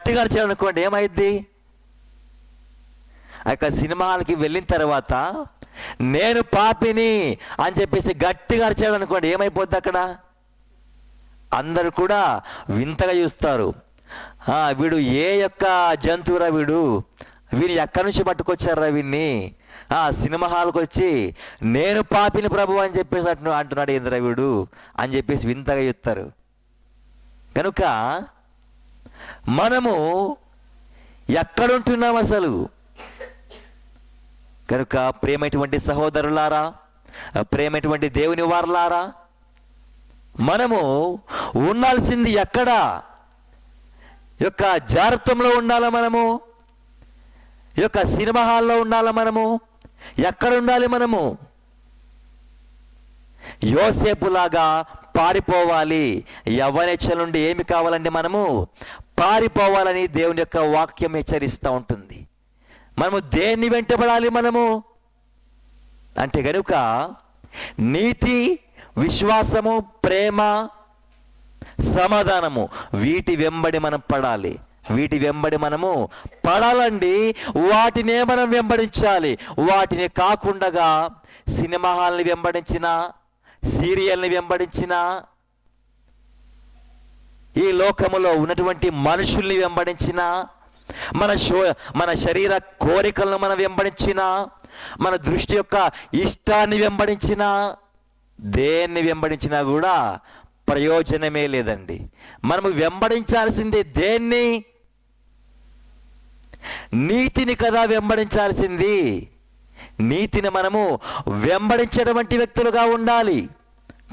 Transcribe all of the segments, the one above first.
గట్టిగా అరిచాడనుకోండి, ఏమైద్ది? అక్కడ సినిమా హాల్కి వెళ్ళిన తర్వాత నేను పాపిని అని చెప్పేసి గట్టిగా అరిచాడు అనుకోండి, ఏమైపోద్ది? అక్కడ అందరూ కూడా వింతగా చూస్తారు. వీడు ఏ యొక్క జంతువురా, వీడిని ఎక్కడి నుంచి పట్టుకొచ్చారా వీడిని? సినిమా హాల్కి వచ్చి నేను పాపిని ప్రభు అని చెప్పేసి అంటున్నాడు ఏంద్రా వీడు అని చెప్పేసి వింతగా చెప్తారు. కనుక మనము ఎక్కడుంటున్నాం అసలు? కనుక ప్రేమైనటువంటి సహోదరులారా, ప్రేమైనటువంటి దేవుని వారలారా, మనము ఉండాల్సింది ఎక్కడ? యొక్క జాగ్రత్తలో ఉండాలా మనము? యొక్క సినిమా హాల్లో ఉండాలా మనము? ఎక్కడ ఉండాలి మనము? యోసేపులాగా పారిపోవాలి. యవ్వనేచ్ఛల నుండి ఏమి కావాలండి? మనము పారిపోవాలని దేవుని యొక్క వాక్యం హెచ్చరిస్తూ ఉంటుంది. మనము దేన్ని వెంటబడాలి మనము అంటే కనుక నీతి, విశ్వాసము, ప్రేమ, సమాధానము, వీటి వెంబడి మనం పడాలి. వీటి వెంబడి మనము పడాలండి. వాటినే మనం వెంబడించాలి. వాటిని కాకుండా సినిమా హాల్ని వెంబడించిన, సీరియల్ని వెంబడించిన, ఈ లోకములో ఉన్నటువంటి మనుషుల్ని వెంబడించిన, మన శరీర కోరికలను మనం వెంబడించిన, మన దృష్టి యొక్క ఇష్టాన్ని వెంబడించిన, దేన్ని వెంబడించినా కూడా ప్రయోజనమే లేదండి. మనము వెంబడించాల్సింది దేన్ని? నీతిని కదా వెంబడించాల్సింది. నీతిని మనము వెంబడించేటువంటి వ్యక్తులుగా ఉండాలి.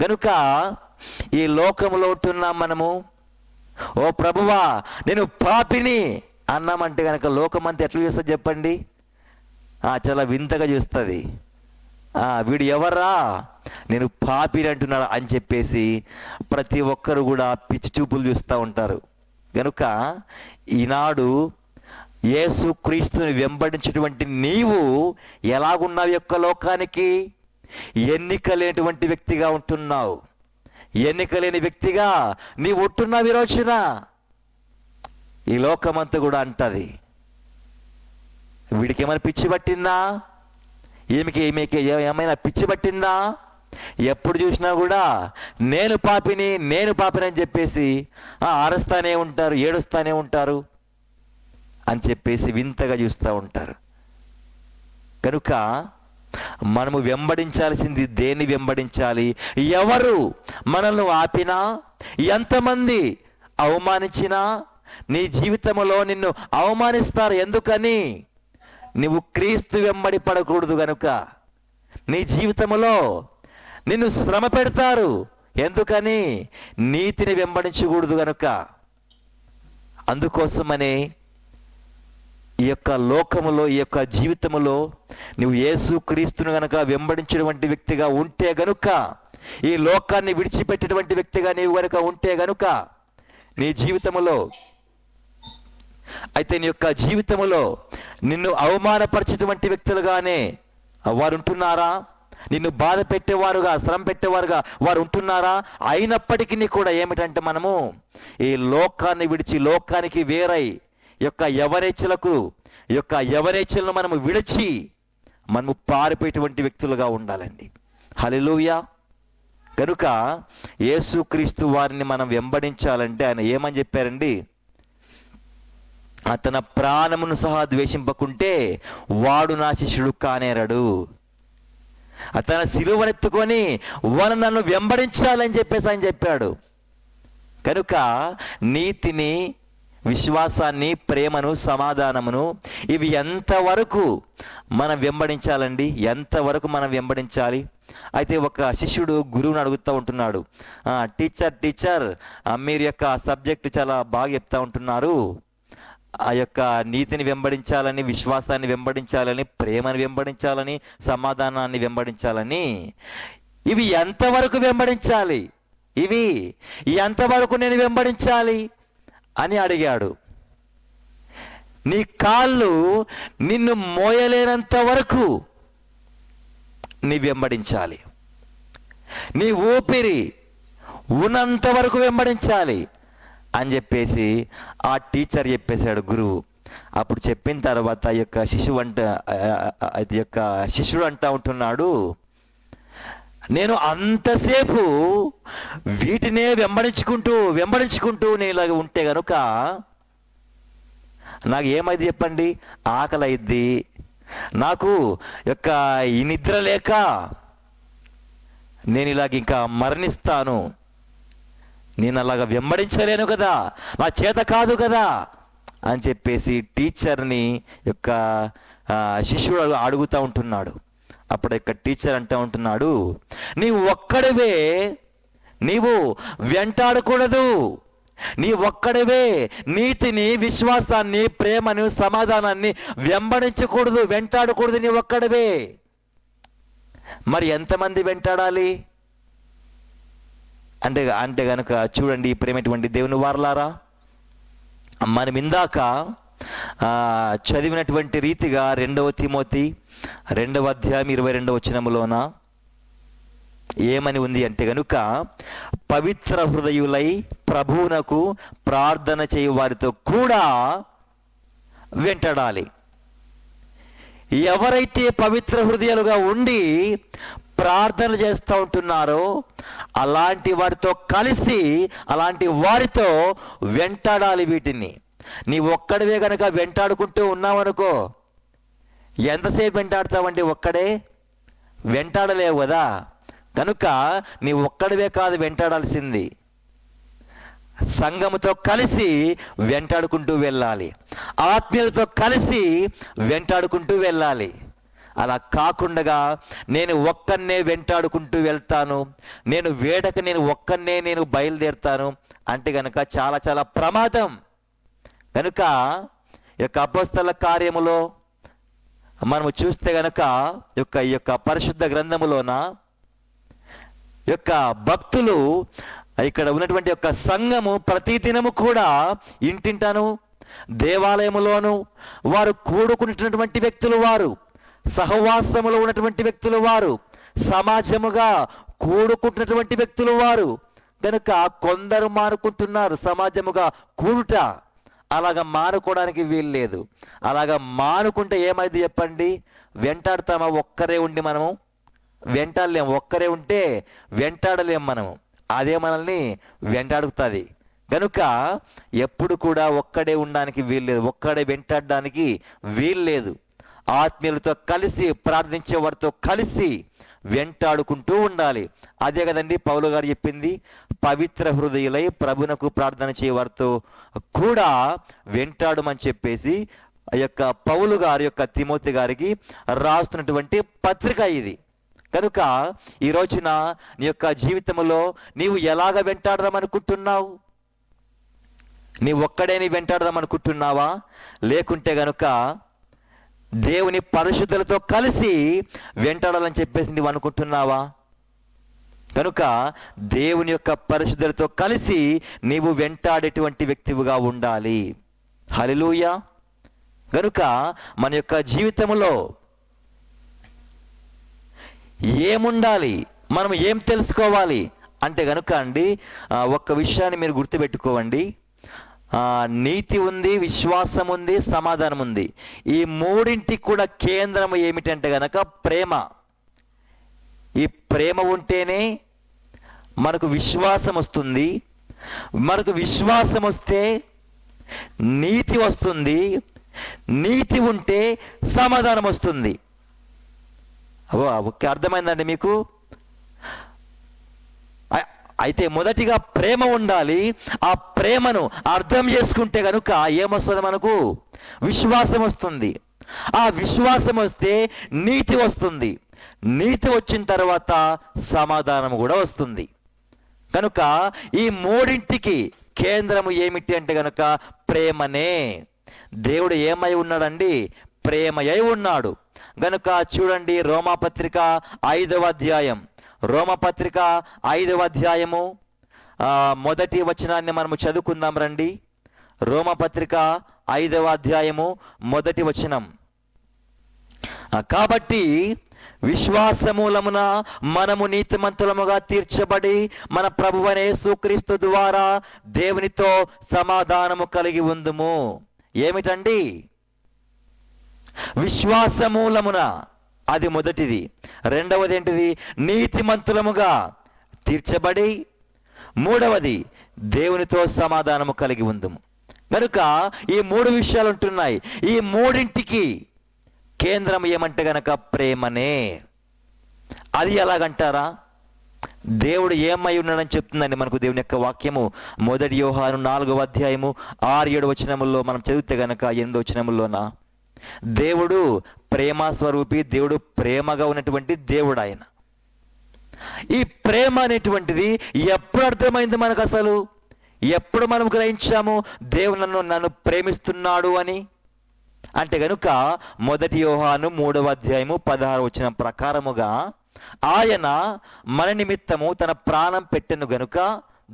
కనుక ఈ లోకంలో ఉంటున్నాం మనము. ఓ ప్రభువా నేను పాపిని అన్నామంటే కనుక లోకమంతా ఎట్లా చూస్తుంది చెప్పండి? చాలా వింతగా చూస్తుంది. వీడు ఎవర్రా, నేను పాపిని అంటున్నాడు అని చెప్పేసి ప్రతి ఒక్కరు కూడా పిచ్చి చూపులు చూస్తూ ఉంటారు. కనుక ఈనాడు యేసు క్రీస్తుని వెంబడించినటువంటి నీవు ఎలాగున్నావు? యొక్క లోకానికి ఎన్నిక లేనటువంటి వ్యక్తిగా ఉంటున్నావు. ఎన్నిక లేని వ్యక్తిగా నీవు ఉంటున్నావు. ఈ రోజున ఈ లోకమంతా కూడా అంటది, వీడికి ఏమైనా పిచ్చి పట్టిందా, ఈమెకి ఏమైనా పిచ్చి పట్టిందా? ఎప్పుడు చూసినా కూడా నేను పాపిని అని చెప్పేసి అరుస్తానే ఉంటారు, ఏడుస్తానే ఉంటారు అని చెప్పేసి వింతగా చూస్తూ ఉంటారు. కనుక మనము వెంబడించాల్సింది దేన్ని వెంబడించాలి? ఎవరు మనల్ని ఆపినా, ఎంతమంది అవమానించినా, నీ జీవితంలో నిన్ను అవమానిస్తారు. ఎందుకని? నువ్వు క్రీస్తు వెంబడి పడకూడదు గనుక. నీ జీవితంలో నిన్ను శ్రమ పెడతారు. ఎందుకని? నీతిని వెంబడించకూడదు గనుక. అందుకోసమనే ఈ యొక్క లోకములో, ఈ యొక్క జీవితములో నువ్వు యేసు క్రీస్తును గనుక వెంబడించినటువంటి వ్యక్తిగా ఉంటే గనుక, ఈ లోకాన్ని విడిచిపెట్టేటువంటి వ్యక్తిగా నీవు గనుక ఉంటే గనుక నీ జీవితములో, అయితే నీ యొక్క జీవితములో నిన్ను అవమానపరిచేటువంటి వ్యక్తులుగానే వారు ఉంటున్నారా? నిన్ను బాధ పెట్టేవారుగా, శ్రమ పెట్టేవారుగా వారు ఉంటున్నారా? అయినప్పటికీ కూడా ఏమిటంటే మనము ఈ లోకాన్ని విడిచి, లోకానికి వేరై యొక్క యవనేచ్ఛలను మనము విడిచి మనము పారిపోయేటువంటి వ్యక్తులుగా ఉండాలండి. హల్లెలూయా. కనుక యేసుక్రీస్తు వారిని మనం వెంబడించాలంటే ఆయన ఏమని చెప్పారండి? తన ప్రాణమును సహా ద్వేషింపకుంటే వాడు నా శిష్యుడు కానేరడు. తన సిలువనెత్తుకొని వారు నన్ను వెంబడించాలని చెప్పేసి ఆయన చెప్పాడు. కనుక నీతిని, విశ్వాసాన్ని, ప్రేమను, సమాధానమును ఇవి ఎంతవరకు మనం వెంబడించాలండి? ఎంతవరకు మనం వెంబడించాలి? అయితే ఒక శిష్యుడు గురువుని అడుగుతూ ఉంటున్నాడు, టీచర్ మీరు యొక్క సబ్జెక్ట్ చాలా బాగా చెప్తా ఉంటున్నారు. ఆ యొక్క నీతిని వెంబడించాలని, విశ్వాసాన్ని వెంబడించాలని, ప్రేమను వెంబడించాలని, సమాధానాన్ని వెంబడించాలని, ఇవి ఎంతవరకు వెంబడించాలి? ఇవి ఎంతవరకు నేను వెంబడించాలి అని అడిగాడు. నీ కాళ్ళు నిన్ను మోయలేనంత వరకు నీ వెంబడించాలి. నీ ఊపిరి ఉన్నంత వరకు వెంబడించాలి. అని చెప్పేసి ఆ టీచర్ చెప్పేశాడు, గురువు. అప్పుడు చెప్పిన తర్వాత ఈ యొక్క శిష్యుడు అంటా ఉంటున్నాడు, నేను అంతసేపు వీటినే వెంబడించుకుంటూ నేను ఇలాగ ఉంటే గనుక నాకు ఏమైంది చెప్పండి? ఆకలి అయిద్ది, నాకు యొక్క ఈ నిద్ర లేక నేను ఇలాగ ఇంకా మరణిస్తాను, నేను అలాగ వెంబడించలేను కదా, నా చేత కాదు కదా అని చెప్పేసి టీచర్ని యొక్క శిష్యుడు అడుగుతూ ఉంటున్నాడు. అప్పుడు యొక్క టీచర్ అంటూ ఉంటున్నాడు, నీవు ఒక్కడివే నీవు వెంటాడకూడదు, నీ ఒక్కడివే నీతిని, విశ్వాసాన్ని, ప్రేమను, సమాధానాన్ని వెంటాడకూడదు, నీ ఒక్కడివే. మరి ఎంతమంది వెంటాడాలి అంటే గనుక చూడండి, ప్రేమటువంటి దేవుని వారలారా, మనం ఇందాక చదివినటువంటి రీతిగా 2వ తిమోతి 2వ అధ్యాయం 22వ వచనములోన ఏమని ఉంది అంటే గనుక, పవిత్ర హృదయులై ప్రభువునకు ప్రార్థన చేయు వారితో కూడా వెంటాడాలి. ఎవరైతే పవిత్ర హృదయాలుగా ఉండి ప్రార్థన చేస్తూ ఉంటున్నారో అలాంటి వారితో వెంటాడాలి. వీటిని నీ ఒక్కడివే కనుక వెంటాడుకుంటూ ఉన్నావనుకో, ఎంతసేపు వెంటాడుతావండి? ఒక్కడే వెంటాడలేవు కదా. కనుక నీ ఒక్కడివే కాదు వెంటాడాల్సింది, సంఘముతో కలిసి వెంటాడుకుంటూ వెళ్ళాలి, ఆత్మీయులతో కలిసి వెంటాడుకుంటూ వెళ్ళాలి. అలా కాకుండా నేను ఒక్కన్నే వెంటాడుకుంటూ వెళ్తాను, నేను ఒక్కన్నే బయలుదేరుతాను అంటే గనక చాలా చాలా ప్రమాదం. కనుక ఈ యొక్క అపోస్తల కార్యములో మనము చూస్తే గనక ఈ యొక్క పరిశుద్ధ గ్రంథములోన యొక్క భక్తులు, ఇక్కడ ఉన్నటువంటి యొక్క సంఘము ప్రతిదినము కూడా ఇంటింటాను, దేవాలయములోను వారు కూడుకున్నటువంటి వ్యక్తులు, వారు సహవాసములో ఉన్నటువంటి వ్యక్తులు, వారు సమాజముగా కూడుకుంటున్నటువంటి వ్యక్తులు వారు. కనుక కొందరు మానుకుంటున్నారు సమాజముగా కూడుట. అలాగ మానుకోవడానికి వీలు లేదు. అలాగ మానుకుంటే ఏమైంది చెప్పండి? వెంటాడుతామా? ఒక్కరే ఉండి మనము వెంటాడలేము. ఒక్కరే ఉంటే వెంటాడలేము మనము, అదే మనల్ని వెంటాడుతుంది. కనుక ఎప్పుడు కూడా ఒక్కడే ఉండడానికి వీల్లేదు, ఒక్కడే వెంటాడడానికి వీల్లేదు. ఆత్మీయులతో కలిసి, ప్రార్థించే వారితో కలిసి వెంటాడుకుంటూ ఉండాలి. అదే కదండి పౌలు గారు చెప్పింది, పవిత్ర హృదయులై ప్రభునకు ప్రార్థన చేయవారితో కూడా వెంటాడమని చెప్పేసి ఆ యొక్క పౌలు గారి యొక్క తిమోతి గారికి రాస్తున్నటువంటి పత్రిక ఇది. కనుక ఈ రోజున నీ యొక్క జీవితంలో నీవు ఎలాగ వెంటాడదామనుకుంటున్నావు? నీ ఒక్కడేని వెంటాడదామనుకుంటున్నావా? లేకుంటే గనుక దేవుని పరిశుద్ధులతో కలిసి వెంటాడాలని చెప్పేసి నీవు అనుకుంటున్నావా? కనుక దేవుని యొక్క పరిశుద్ధులతో కలిసి నీవు వెంటాడేటువంటి వ్యక్తివిగా ఉండాలి. హల్లెలూయా. కనుక మన యొక్క జీవితంలో ఏముండాలి, మనం ఏం తెలుసుకోవాలి అంటే గనుక అండి, ఒక్క విషయాన్ని మీరు గుర్తుపెట్టుకోవండి. నీతి ఉంది, విశ్వాసం ఉంది, సమాధానం ఉంది. ఈ మూడింటికి కూడా కేంద్రం ఏమిటంటే గనక ప్రేమ. ఈ ప్రేమ ఉంటేనే మనకు విశ్వాసం వస్తుంది. మనకు విశ్వాసం వస్తే నీతి వస్తుంది. నీతి ఉంటే సమాధానం వస్తుంది. ఓకే, అర్థమైందండి మీకు? అయితే మొదటిగా ప్రేమ ఉండాలి. ఆ ప్రేమను అర్థం చేసుకుంటే కనుక ఏమొస్తుంది? మనకు విశ్వాసం వస్తుంది. ఆ విశ్వాసం వస్తే నీతి వస్తుంది. నీతి వచ్చిన తర్వాత సమాధానం కూడా వస్తుంది. కనుక ఈ మూడింటికి కేంద్రము ఏమిటి అంటే కనుక ప్రేమనే. దేవుడు ఏమై ఉన్నాడండి? ప్రేమయై ఉన్నాడు. గనుక చూడండి, రోమాపత్రిక 5వ అధ్యాయం, రోమపత్రిక 5వ అధ్యాయము మొదటి వచనాన్ని మనము చదువుకుందాం రండి. రోమపత్రిక 5వ అధ్యాయము మొదటి వచనం. కాబట్టి విశ్వాసమూలమున మనము నీతిమంతులముగా తీర్చబడి మన ప్రభువైన యేసుక్రీస్తు ద్వారా దేవునితో సమాధానము కలిగి ఉందుము. ఏమిటండి? విశ్వాసమూలమున, అది మొదటిది. రెండవది ఏంటిది? నీతిమంతులముగా తీర్చబడి, మూడవది దేవునితో సమాధానము కలిగి ఉందుము. కనుక ఈ మూడు విషయాలు ఉంటున్నాయి. ఈ మూడింటికి కేంద్రం ఏమంటే గనక ప్రేమనే. అది ఎలాగంటారా? దేవుడు ఏమై ఉన్నాడని చెప్తుందండి మనకు దేవుని యొక్క వాక్యము. 1 యోహాను 4వ అధ్యాయము 6-7 వచనముల్లో మనం చదివితే గనక 8వ వచనముల్లోన దేవుడు ప్రేమ స్వరూపి, దేవుడు ప్రేమగా ఉన్నటువంటి దేవుడు ఆయన. ఈ ప్రేమ అనేటువంటిది ఎప్పుడు అర్థమైంది మనకు? అసలు ఎప్పుడు మనం గ్రహించాము దేవుడు నన్ను ప్రేమిస్తున్నాడు అని? అంటే గనుక 1 యోహాను 3వ అధ్యాయము 16వ వచనం ప్రకారముగా ఆయన మన నిమిత్తము తన ప్రాణం పెట్టెను గనుక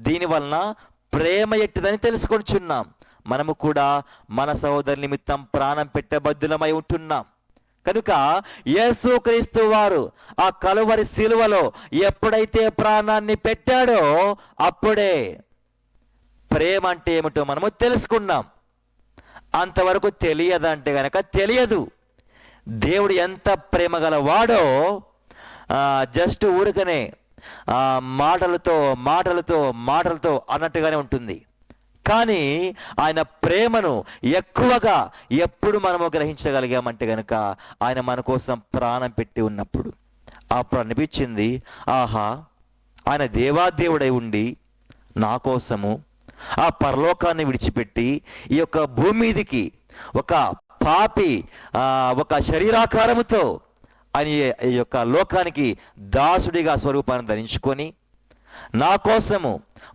దీని వలన ప్రేమ ఎట్టిదని తెలుసుకొనిచున్నాం. మనము కూడా మన సహోదరు నిమిత్తం ప్రాణం పెట్టబద్దులమై ఉంటున్నాం. కనుక యేసుక్రీస్తు వారు ఆ కలువరి శిలువలో ఎప్పుడైతే ప్రాణాన్ని పెట్టాడో అప్పుడే ప్రేమ అంటే ఏమిటో మనము తెలుసుకున్నాం. అంతవరకు తెలియదంటే గనక తెలియదు. దేవుడు ఎంత ప్రేమ గలవాడో జస్ట్ ఊరికనే మాటలతో మాటలతో మాటలతో అన్నట్టుగానే ఉంటుంది. కానీ ఆయన ప్రేమను ఎక్కువగా ఎప్పుడు మనము గ్రహించగలిగామంటే గనక ఆయన మన కోసం ప్రాణం పెట్టి ఉన్నప్పుడు. అప్పుడు అనిపించింది, ఆహా, ఆయన దేవాదేవుడై ఉండి నా కోసము ఆ పరలోకాన్ని విడిచిపెట్టి ఈ యొక్క భూమి మీదికి ఒక పాపి ఒక శరీరాకారముతో ఆయన ఈ యొక్క లోకానికి దాసుడిగా స్వరూపాన్ని ధరించుకొని నా కోసము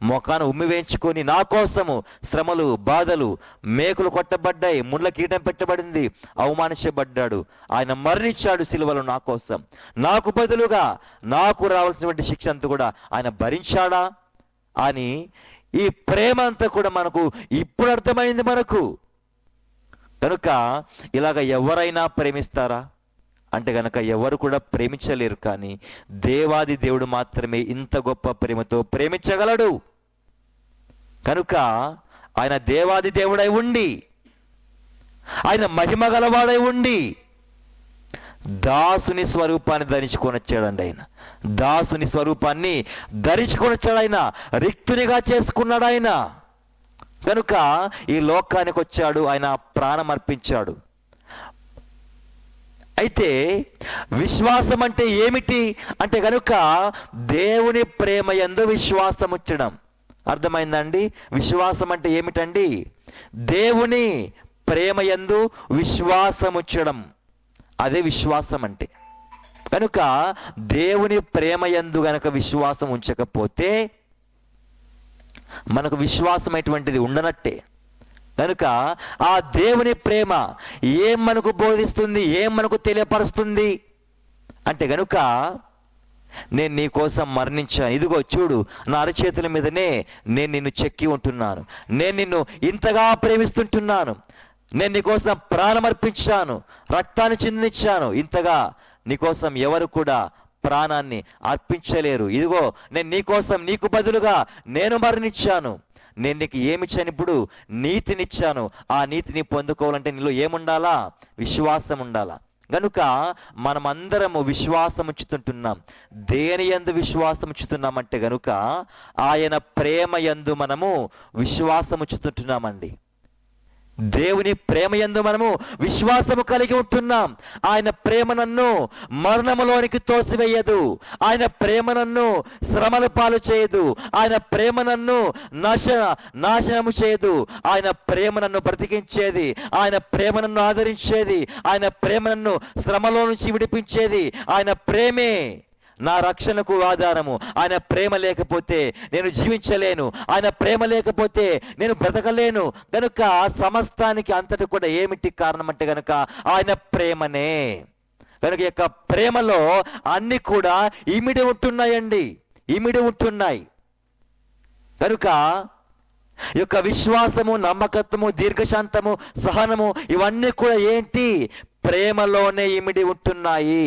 మొఖాన్ని ఉమ్మి వేయించుకొని నా కోసము శ్రమలు, బాధలు, మేకులు కొట్టబడ్డాయి, ముళ్ళ కీటం పెట్టబడింది, అవమానించబడ్డాడు. ఆయన మరణించాడు సిలువలో నా కోసం. నాకు బదులుగా నాకు రావాల్సినటువంటి శిక్ష అంతా కూడా ఆయన భరించాడా అని ఈ ప్రేమ అంతా కూడా మనకు ఇప్పుడు అర్థమైంది మనకు. కనుక ఇలాగ ఎవరైనా ప్రేమిస్తారా అంటే గనక ఎవరు కూడా ప్రేమించలేరు. కానీ దేవాది దేవుడు మాత్రమే ఇంత గొప్ప ప్రేమతో ప్రేమించగలడు. కనుక ఆయన దేవాది దేవుడై ఉండి, ఆయన మహిమ గలవాడై ఉండి దాసుని స్వరూపాన్ని ధరించుకొని వచ్చాడండి. ఆయన దాసుని స్వరూపాన్ని ధరించుకొని వచ్చాడు. ఆయన రిక్తునిగా చేసుకున్నాడు ఆయన. కనుక ఈ లోకానికి వచ్చాడు, ఆయన ప్రాణం అర్పించాడు. అయితే విశ్వాసం అంటే ఏమిటి అంటే కనుక దేవుని ప్రేమ యందు విశ్వాసం ఉంచడం. అర్థమైందండి? విశ్వాసం అంటే ఏమిటండి? దేవుని ప్రేమ యందు విశ్వాసం ఉంచడం, అదే విశ్వాసం అంటే. కనుక దేవుని ప్రేమ యందు గనక విశ్వాసం ఉంచకపోతే మనకు విశ్వాసం అటువంటిది ఉండనట్టే. కనుక ఆ దేవుని ప్రేమ ఏం మనకు బోధిస్తుంది, ఏం మనకు తెలియపరుస్తుంది అంటే గనుక నేను నీ కోసం మరణించాను, ఇదిగో చూడు నా అరచేతుల మీదనే నేను నిన్ను చెక్కి ఉంటున్నాను, నేను నిన్ను ఇంతగా ప్రేమిస్తుంటున్నాను, నేను నీకోసం ప్రాణమర్పించాను, రక్తాన్ని చిందించాను, ఇంతగా నీకోసం ఎవరు కూడా ప్రాణాన్ని అర్పించలేరు. ఇదిగో నేను నీకోసం నీకు బదులుగా నేను మరణించాను, నేను నీకు ఏమిచ్చాను? ఇప్పుడు నీతినిచ్చాను. ఆ నీతిని పొందుకోవాలంటే నీలో ఏముండాలా? విశ్వాసం ఉండాలా. గనుక మనమందరము విశ్వాసం ఉంచుతుంటున్నాం. దేని యందు విశ్వాసం ఉంచుతున్నామంటే గనుక ఆయన ప్రేమ యందు మనము విశ్వాసం ఉంచుతుంటున్నామండి. దేవుని ప్రేమ యందు మనము విశ్వాసము కలిగి ఉంటున్నాం. ఆయన ప్రేమ నన్ను మరణములోనికి తోసివేయదు, ఆయన ప్రేమ నన్ను శ్రమల పాలు చేయదు, ఆయన ప్రేమ నన్ను నాశనము చేయదు, ఆయన ప్రేమ నన్ను బ్రతికించేది, ఆయన ప్రేమ నన్ను ఆదరించేది, ఆయన ప్రేమ నన్ను శ్రమలో నుంచి విడిపించేది. ఆయన ప్రేమే నా రక్షణకు ఆధారము. ఆయన ప్రేమ లేకపోతే నేను జీవించలేను, ఆయన ప్రేమ లేకపోతే నేను బ్రతకలేను. కనుక సమస్తానికి అంతటి కూడా ఏమిటి కారణం అంటే కనుక ఆయన ప్రేమనే. కనుక యొక్క ప్రేమలో అన్ని కూడా ఇమిడి ఉంటున్నాయండి, ఇమిడి ఉంటున్నాయి. కనుక ఈ యొక్క విశ్వాసము, నమ్మకత్వము, దీర్ఘశాంతము, సహనము ఇవన్నీ కూడా ఏంటి? ప్రేమలోనే ఇమిడి ఉంటున్నాయి.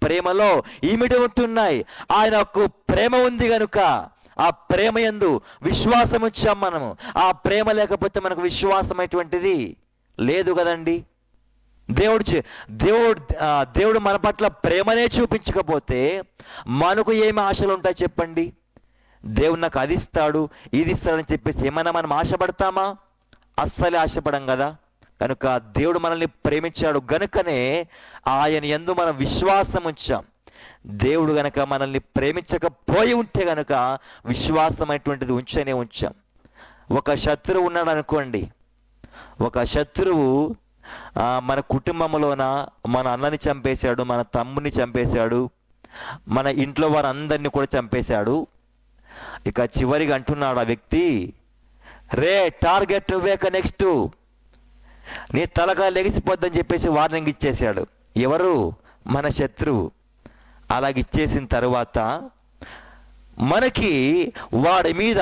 ప్రేమలో ఇమిడి ఉంటున్నాయి. ఆయనకు ప్రేమ ఉంది గనుక ఆ ప్రేమ యందు విశ్వాసం ఉంచాం మనము. ఆ ప్రేమ లేకపోతే మనకు విశ్వాసం అటువంటిది లేదు కదండి. దేవుడు మన పట్ల ప్రేమనే చూపించకపోతే మనకు ఏమి ఆశలు ఉంటాయి చెప్పండి? దేవుడు నాకు అది ఇస్తాడు, ఇది ఇస్తాడని చెప్పేసి ఏమైనా మనం ఆశపడతామా? అస్సలే ఆశపడం కదా. కనుక దేవుడు మనల్ని ప్రేమించాడు గనుకనే ఆయన యందు మనం విశ్వాసం ఉంచాం. దేవుడు గనక మనల్ని ప్రేమించకపోయి ఉంటే గనక విశ్వాసం అటువంటిది ఉంచాం. ఒక శత్రువు ఉన్నాడు అనుకోండి. ఒక శత్రువు మన కుటుంబంలోన మన అన్నని చంపేశాడు, మన తమ్ముని చంపేశాడు, మన ఇంట్లో వారందరినీ కూడా చంపేశాడు. ఇక చివరిగా అంటున్నాడు ఆ వ్యక్తి, రే టార్గెట్ నువ్వేక నెక్స్ట్, నీ తలగా లెగిసిపోద్దని చెప్పేసి వార్నింగ్ ఇచ్చేశాడు. ఎవరు? మన శత్రువు. అలాగిచ్చేసిన తర్వాత మనకి వాడి మీద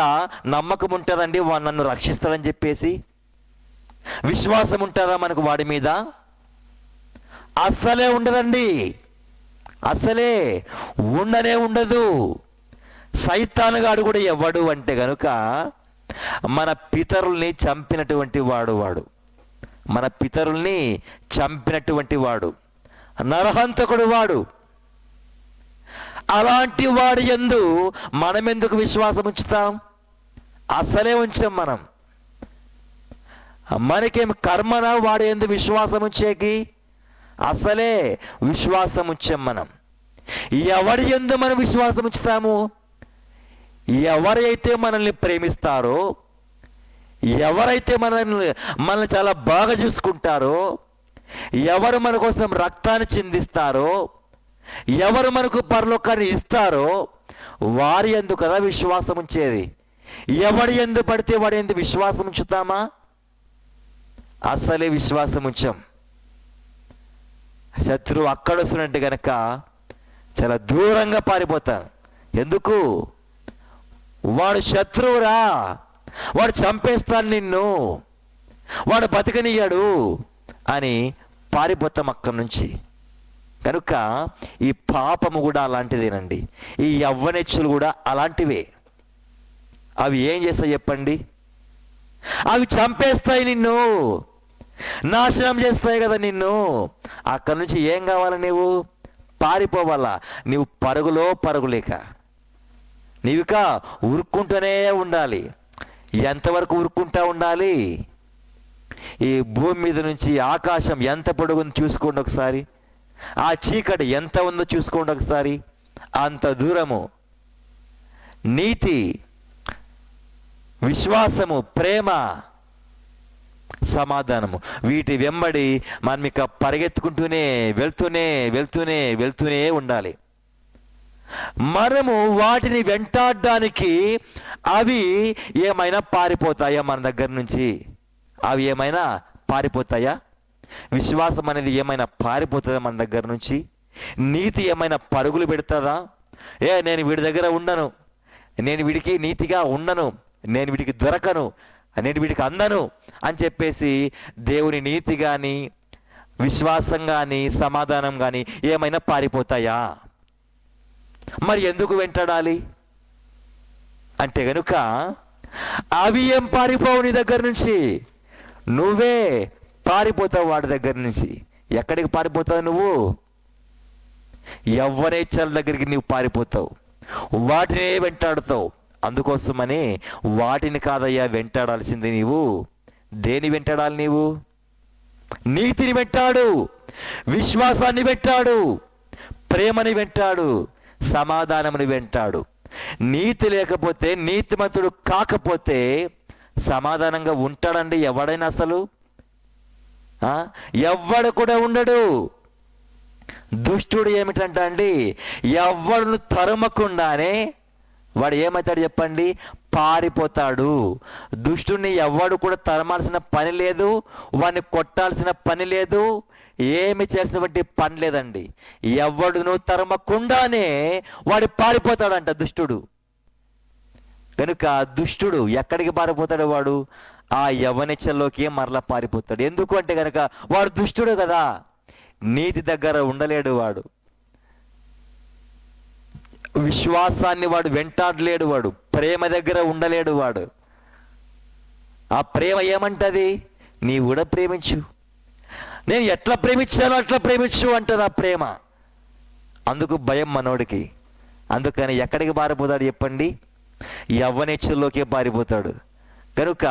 నమ్మకం ఉంటుందండి, వాడు నన్ను రక్షిస్తాడని చెప్పేసి విశ్వాసం ఉంటుందా మనకు వాడి మీద? అస్సలే ఉండదండి, అస్సలే ఉండనే ఉండదు. సైతానుగాడు కూడా ఎవడు అంటే గనుక మన పితరుల్ని చంపినటువంటి వాడు, మన పితరుల్ని చంపినటువంటి వాడు, నరహంతకుడు వాడు. అలాంటి వాడి యందు మనం ఎందుకు విశ్వాసం ఉంచుతాం? అసలే ఉంచాం మనం. మనకేం కర్మనా వాడి యందు విశ్వాసం ఉంచేకి? అసలే విశ్వాసం ఉంచాం మనం. ఎవడి యందు మనం విశ్వాసం ఉంచుతాము? ఎవరైతే మనల్ని ప్రేమిస్తారో, ఎవరైతే మనల్ని చాలా బాగా చూసుకుంటారో, ఎవరు మన కోసం రక్తాన్ని చిందిస్తారో, ఎవరు మనకు పరలోకాన్ని ఇస్తారో వారి యందు కదా విశ్వాసం ఉంచేది. ఎవడి యందు పడితే వాడి యందు విశ్వాసం ఉంచుతామా? అసలే విశ్వాసం ఉంచాం. శత్రువు అక్కడ వస్తున్నట్టు గనక చాలా దూరంగా పారిపోతాం. ఎందుకు? వాడు శత్రువురా, వాడు చంపేస్తాను నిన్ను, వాడు బతకనియ్యాడు అని పారిపోతాం అక్కడి నుంచి. కనుక ఈ పాపము కూడా అలాంటిదేనండి. ఈ యవ్వనెచ్చులు కూడా అలాంటివే. అవి ఏం చేస్తాయి చెప్పండి? అవి చంపేస్తాయి, నిన్ను నాశనం చేస్తాయి కదా నిన్ను. అక్కడి నుంచి ఏం కావాలి? నీవు పారిపోవాలా. నీవు పరుగులేక నీవిక ఉరుక్కుంటూనే ఉండాలి. ఎంతవరకు ఉరుక్కుంటా ఉండాలి? ఈ భూమి మీద నుంచి ఆకాశం ఎంత పొడుగుందో చూసుకోండి ఒకసారి, ఆ చీకటి ఎంత ఉందో చూసుకోండి ఒకసారి. అంత దూరము నీతి, విశ్వాసము, ప్రేమ, సమాధానము, వీటి వెంబడి మనం ఇక పరిగెత్తుకుంటూనే వెళ్తూనే ఉండాలి. మనము వాటిని వెంటాడడానికి అవి ఏమైనా పారిపోతాయా మన దగ్గర నుంచి? అవి ఏమైనా పారిపోతాయా? విశ్వాసం అనేది ఏమైనా పారిపోతుందా మన దగ్గర నుంచి? నీతి ఏమైనా పరుగులు పెడుతుందా? నేను వీడి దగ్గర ఉండను, నేను వీడికి నీతిగా ఉండను, నేను వీడికి దొరకను, నేను వీడికి అందను అని చెప్పేసి దేవుని నీతి కానీ, విశ్వాసం కానీ, సమాధానం కానీ ఏమైనా పారిపోతాయా? మరి ఎందుకు వెంటాడాలి అంటే గనుక అవి ఏం పారిపోవు నీ దగ్గర నుంచి, నువ్వే పారిపోతావు వాడి దగ్గర నుంచి. ఎక్కడికి పారిపోతావు నువ్వు? యవ్వనేచ్ఛల దగ్గరికి నువ్వు పారిపోతావు, వాటినే వెంటాడుతావు. అందుకోసమని వాటిని కాదయ్యా వెంటాడాల్సింది. నీవు దేని వెంటాడాలి? నీవు నీతిని వెంటాడు, విశ్వాసాన్ని వెంటాడు, ప్రేమని వెంటాడు, సమాధానముని వెంటాడు. నీతి లేకపోతే, నీతిమంతుడు కాకపోతే సమాధానంగా ఉంటాడండి ఎవడైనా? అసలు ఎవ్వడు కూడా ఉండడు. దుష్టుడు ఏమిటంట అండి, ఎవ్వడును తరుమకుండానే వాడు ఏమవుతాడు చెప్పండి? పారిపోతాడు. దుష్టుడిని ఎవ్వడు కూడా తరమాల్సిన పని లేదు, వాడిని కొట్టాల్సిన పని లేదు, ఏమి చేసినటువంటి పని లేదండి. ఎవడును తరమకుండానే వాడు పారిపోతాడంట దుష్టుడు. కనుక దుష్టుడు ఎక్కడికి పారిపోతాడు? వాడు ఆ యవ్వనిచ్చల్లోకి మరలా పారిపోతాడు. ఎందుకు అంటే కనుక వాడు దుష్టుడు కదా, నీతి దగ్గర ఉండలేడు వాడు. విశ్వాసాన్ని వాడు వెంటాడలేడు, వాడు ప్రేమ దగ్గర ఉండలేడు. వాడు ఆ ప్రేమ ఏమంటది? నీవు కూడా ప్రేమించు, నేను ఎట్లా ప్రేమించానో అట్లా ప్రేమించు అంటది ఆ ప్రేమ. అందుకు భయం మనోడికి. అందుకని ఎక్కడికి పారిపోతాడు చెప్పండి? యవ్వనేచ్ఛల్లోకే పారిపోతాడు. కనుక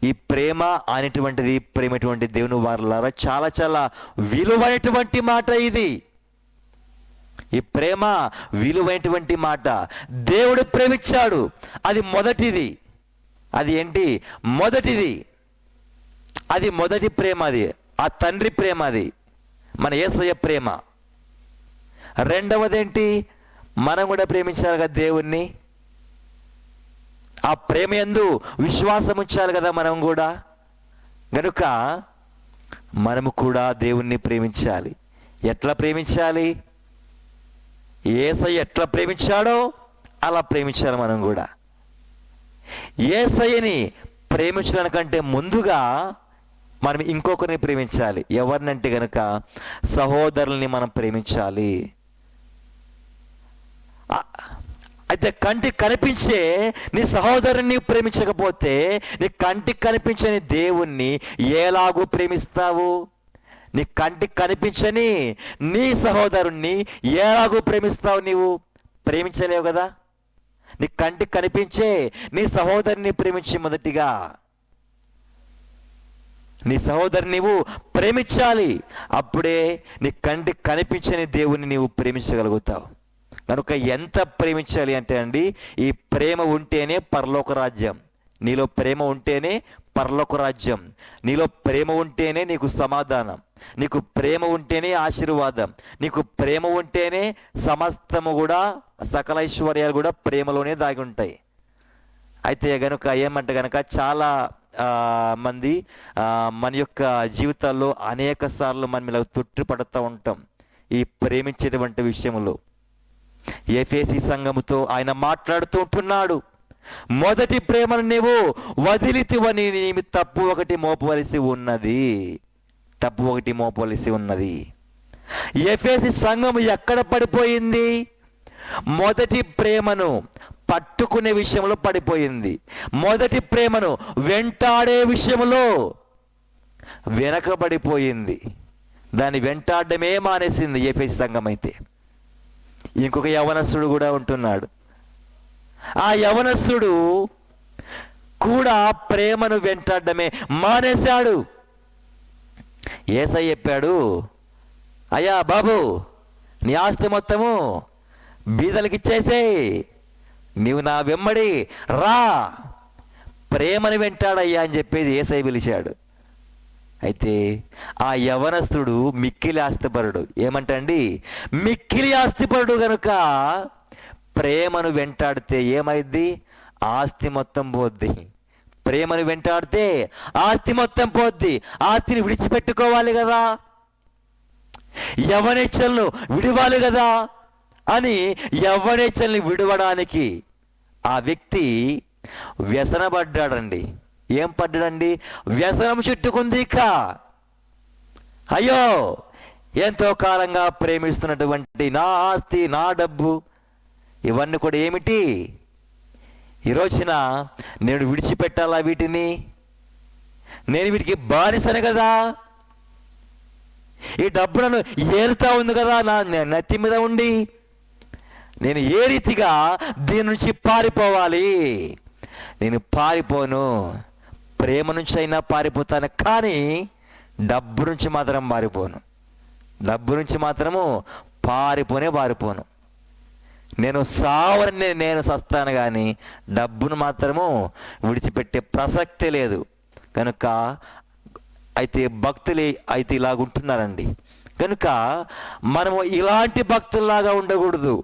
ఈ ప్రేమ అనేటువంటిది, ప్రేమటువంటి దేవుని వారలారా, చాలా చాలా విలువైనటువంటి మాట ఇది. ఈ ప్రేమ విలువైనటువంటి మాట. దేవుడు ప్రేమించాడు, అది మొదటిది. అది ఏంటి? మొదటిది. అది మొదటి ప్రేమ, అది ఆ తండ్రి ప్రేమ, అది మన యేసయ్య ప్రేమ. రెండవదేంటి? మనం కూడా ప్రేమించాలి కదా దేవుణ్ణి. ఆ ప్రేమ యందు విశ్వాసం ఉంచాలి కదా మనం కూడా. గనుక మనము కూడా దేవుణ్ణి ప్రేమించాలి. ఎట్లా ప్రేమించాలి? యేసయ్య ఎట్లా ప్రేమించాడో అలా ప్రేమించాలి మనం కూడా. యేసయ్యని ప్రేమించడానికంటే ముందుగా మనం ఇంకొకరిని ప్రేమించాలి. ఎవరినంటే గనుక సహోదరుల్ని మనం ప్రేమించాలి. అయితే కంటికి కనిపించే నీ సహోదరుని ప్రేమించకపోతే నీ కంటికి కనిపించని దేవుణ్ణి ఎలాగూ ప్రేమిస్తావు? నీ కంటికి కనిపించని నీ సహోదరుణ్ణి ఎలాగూ ప్రేమిస్తావు? నీవు ప్రేమించలేవు కదా. నీ కంటికి కనిపించే నీ సహోదరుని ప్రేమించి మొదటిగా నీ సహోదరుని నీవు ప్రేమించాలి. అప్పుడే నీ కంటికి కనిపించని దేవుణ్ణి నీవు ప్రేమించగలుగుతావు. కనుక ఎంత ప్రేమించాలి అంటే అండి, ఈ ప్రేమ ఉంటేనే పరలోక రాజ్యం. నీలో ప్రేమ ఉంటేనే పరలోక రాజ్యం. నీలో ప్రేమ ఉంటేనే నీకు సమాధానం, నీకు ప్రేమ ఉంటేనే ఆశీర్వాదం, నీకు ప్రేమ ఉంటేనే సమస్తము కూడా, సకల ఐశ్వర్యాలు కూడా ప్రేమలోనే దాగి ఉంటాయి. అయితే గనుక ఏమంటే గనక చాలా మంది మన యొక్క జీవితాల్లో అనేక సార్లు మనం ఇలా తొట్టిపడుతూ ఉంటాం ఈ ప్రేమించేటువంటి విషయంలో. ఎఫెసీ సంఘముతో ఆయన మాట్లాడుతూ ఉంటున్నాడు, మొదటి ప్రేమను నీవు వదిలితివని నీ తప్పు ఒకటి మోపవలసి ఉన్నది. ఎఫెసీ సంఘము ఎక్కడ పడిపోయింది? మొదటి ప్రేమను పట్టుకునే విషయంలో పడిపోయింది. మొదటి ప్రేమను వెంటాడే విషయంలో వెనకబడిపోయింది. దాన్ని వెంటాడమే మానేసింది ఎఫెసీ సంఘం. అయితే ఇంకొక యవనస్తుడు కూడా ఉంటున్నాడు. ఆ యవనస్తుడు కూడా ప్రేమను వెంటాడమే మానేశాడు. యేసయ్య చెప్పాడు, అయ్యా బాబు, నీ ఆస్తి మొత్తము బీదలకి ఇచ్చేసేయ్, నీవు నా వెంబడి రా, ప్రేమను వెంటాడయ్యా అని చెప్పేసి యేసయ్య పిలిచాడు. అయితే ఆ యవనస్తుడు మిక్కిలి ఆస్తిపరుడు. ఏమంటండి? మిక్కిలి ఆస్తిపరుడు గనుక ప్రేమను వెంటాడితే ఏమైద్ది? ఆస్తి మొత్తం పోద్ది. ప్రేమను వెంటాడితే ఆస్తి మొత్తం పోద్ది. ఆస్తిని విడిచిపెట్టుకోవాలి కదా, యవ్వనేచ్ఛలను విడవాలి కదా అని యవ్వనేచ్ఛల్ని విడవడానికి ఆ వ్యక్తి వ్యసనపడ్డాడండి. ఏం పడ్డాడండి? వ్యసనం చుట్టుకుంది. ఇక అయ్యో, ఎంతో కాలంగా ప్రేమిస్తున్నటువంటి నా ఆస్తి, నా డబ్బు, ఇవన్నీ కూడా ఏమిటి? ఈ రోజున నేను విడిచిపెట్టాలా వీటిని? నేను వీటికి బానిసను కదా. ఈ డబ్బు నన్ను ఏరుతా ఉంది కదా నా నెత్తి మీద ఉండి. నేను ఏ రీతిగా దీని నుంచి పారిపోవాలి? నేను పారిపోను. ప్రేమ నుంచి అయినా పారిపోతాను, కానీ డబ్బు నుంచి మాత్రం పారిపోను. డబ్బు నుంచి మాత్రము పారిపోను. నేను సావని నేను సస్తాను, కానీ డబ్బును మాత్రము విడిచిపెట్టే ప్రసక్తే లేదు. కనుక అయితే భక్తులు అయితే ఇలాగుంటున్నారండి. కనుక మనము ఇలాంటి భక్తుల్లాగా ఉండకూడదు.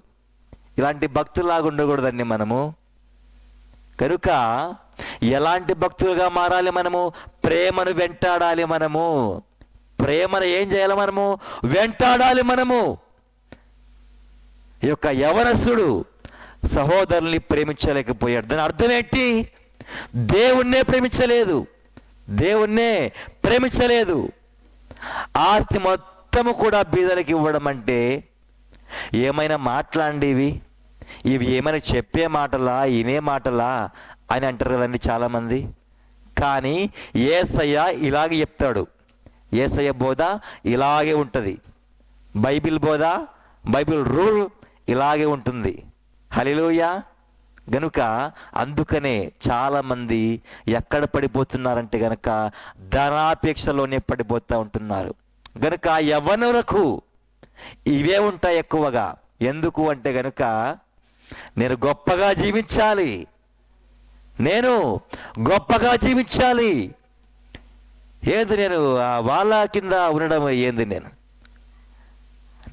ఇలాంటి భక్తుల్లాగా ఉండకూడదండి మనము. కనుక ఎలాంటి భక్తులుగా మారాలి? మనము ప్రేమను వెంటాడాలి. మనము ప్రేమను ఏం చేయాలి? మనము వెంటాడాలి. మనము ఈ యొక్క యవనస్తుడు సహోదరుల్ని ప్రేమించలేకపోయాడు. దాని అర్థం ఏంటి? దేవుణ్ణే ప్రేమించలేదు. ఆస్తి మొత్తము కూడా బీదలకు ఇవ్వడం అంటే ఏమైనా మాట్లాడేవి? ఇవి ఏమైనా చెప్పే మాటలా, వినే మాటలా అని అంటారు కదండి చాలామంది. కానీ యేసయ్య ఇలాగే చెప్తాడు. యేసయ్య బోధ ఇలాగే ఉంటుంది. బైబిల్ బోధ, బైబిల్ రూల్ ఇలాగే ఉంటుంది. హల్లెలూయా. గనుక అందుకనే చాలామంది ఎక్కడ పడిపోతున్నారంటే గనక ధనాపేక్షలోనే పడిపోతూ ఉంటున్నారు. గనుక యవ్వనులకు ఇవే ఉంటాయి ఎక్కువగా. ఎందుకు అంటే గనుక నేను గొప్పగా జీవించాలి, నేను గొప్పగా జీవించాలి. ఏంది నేను వాళ్ళ కింద ఉండడం ఏంది?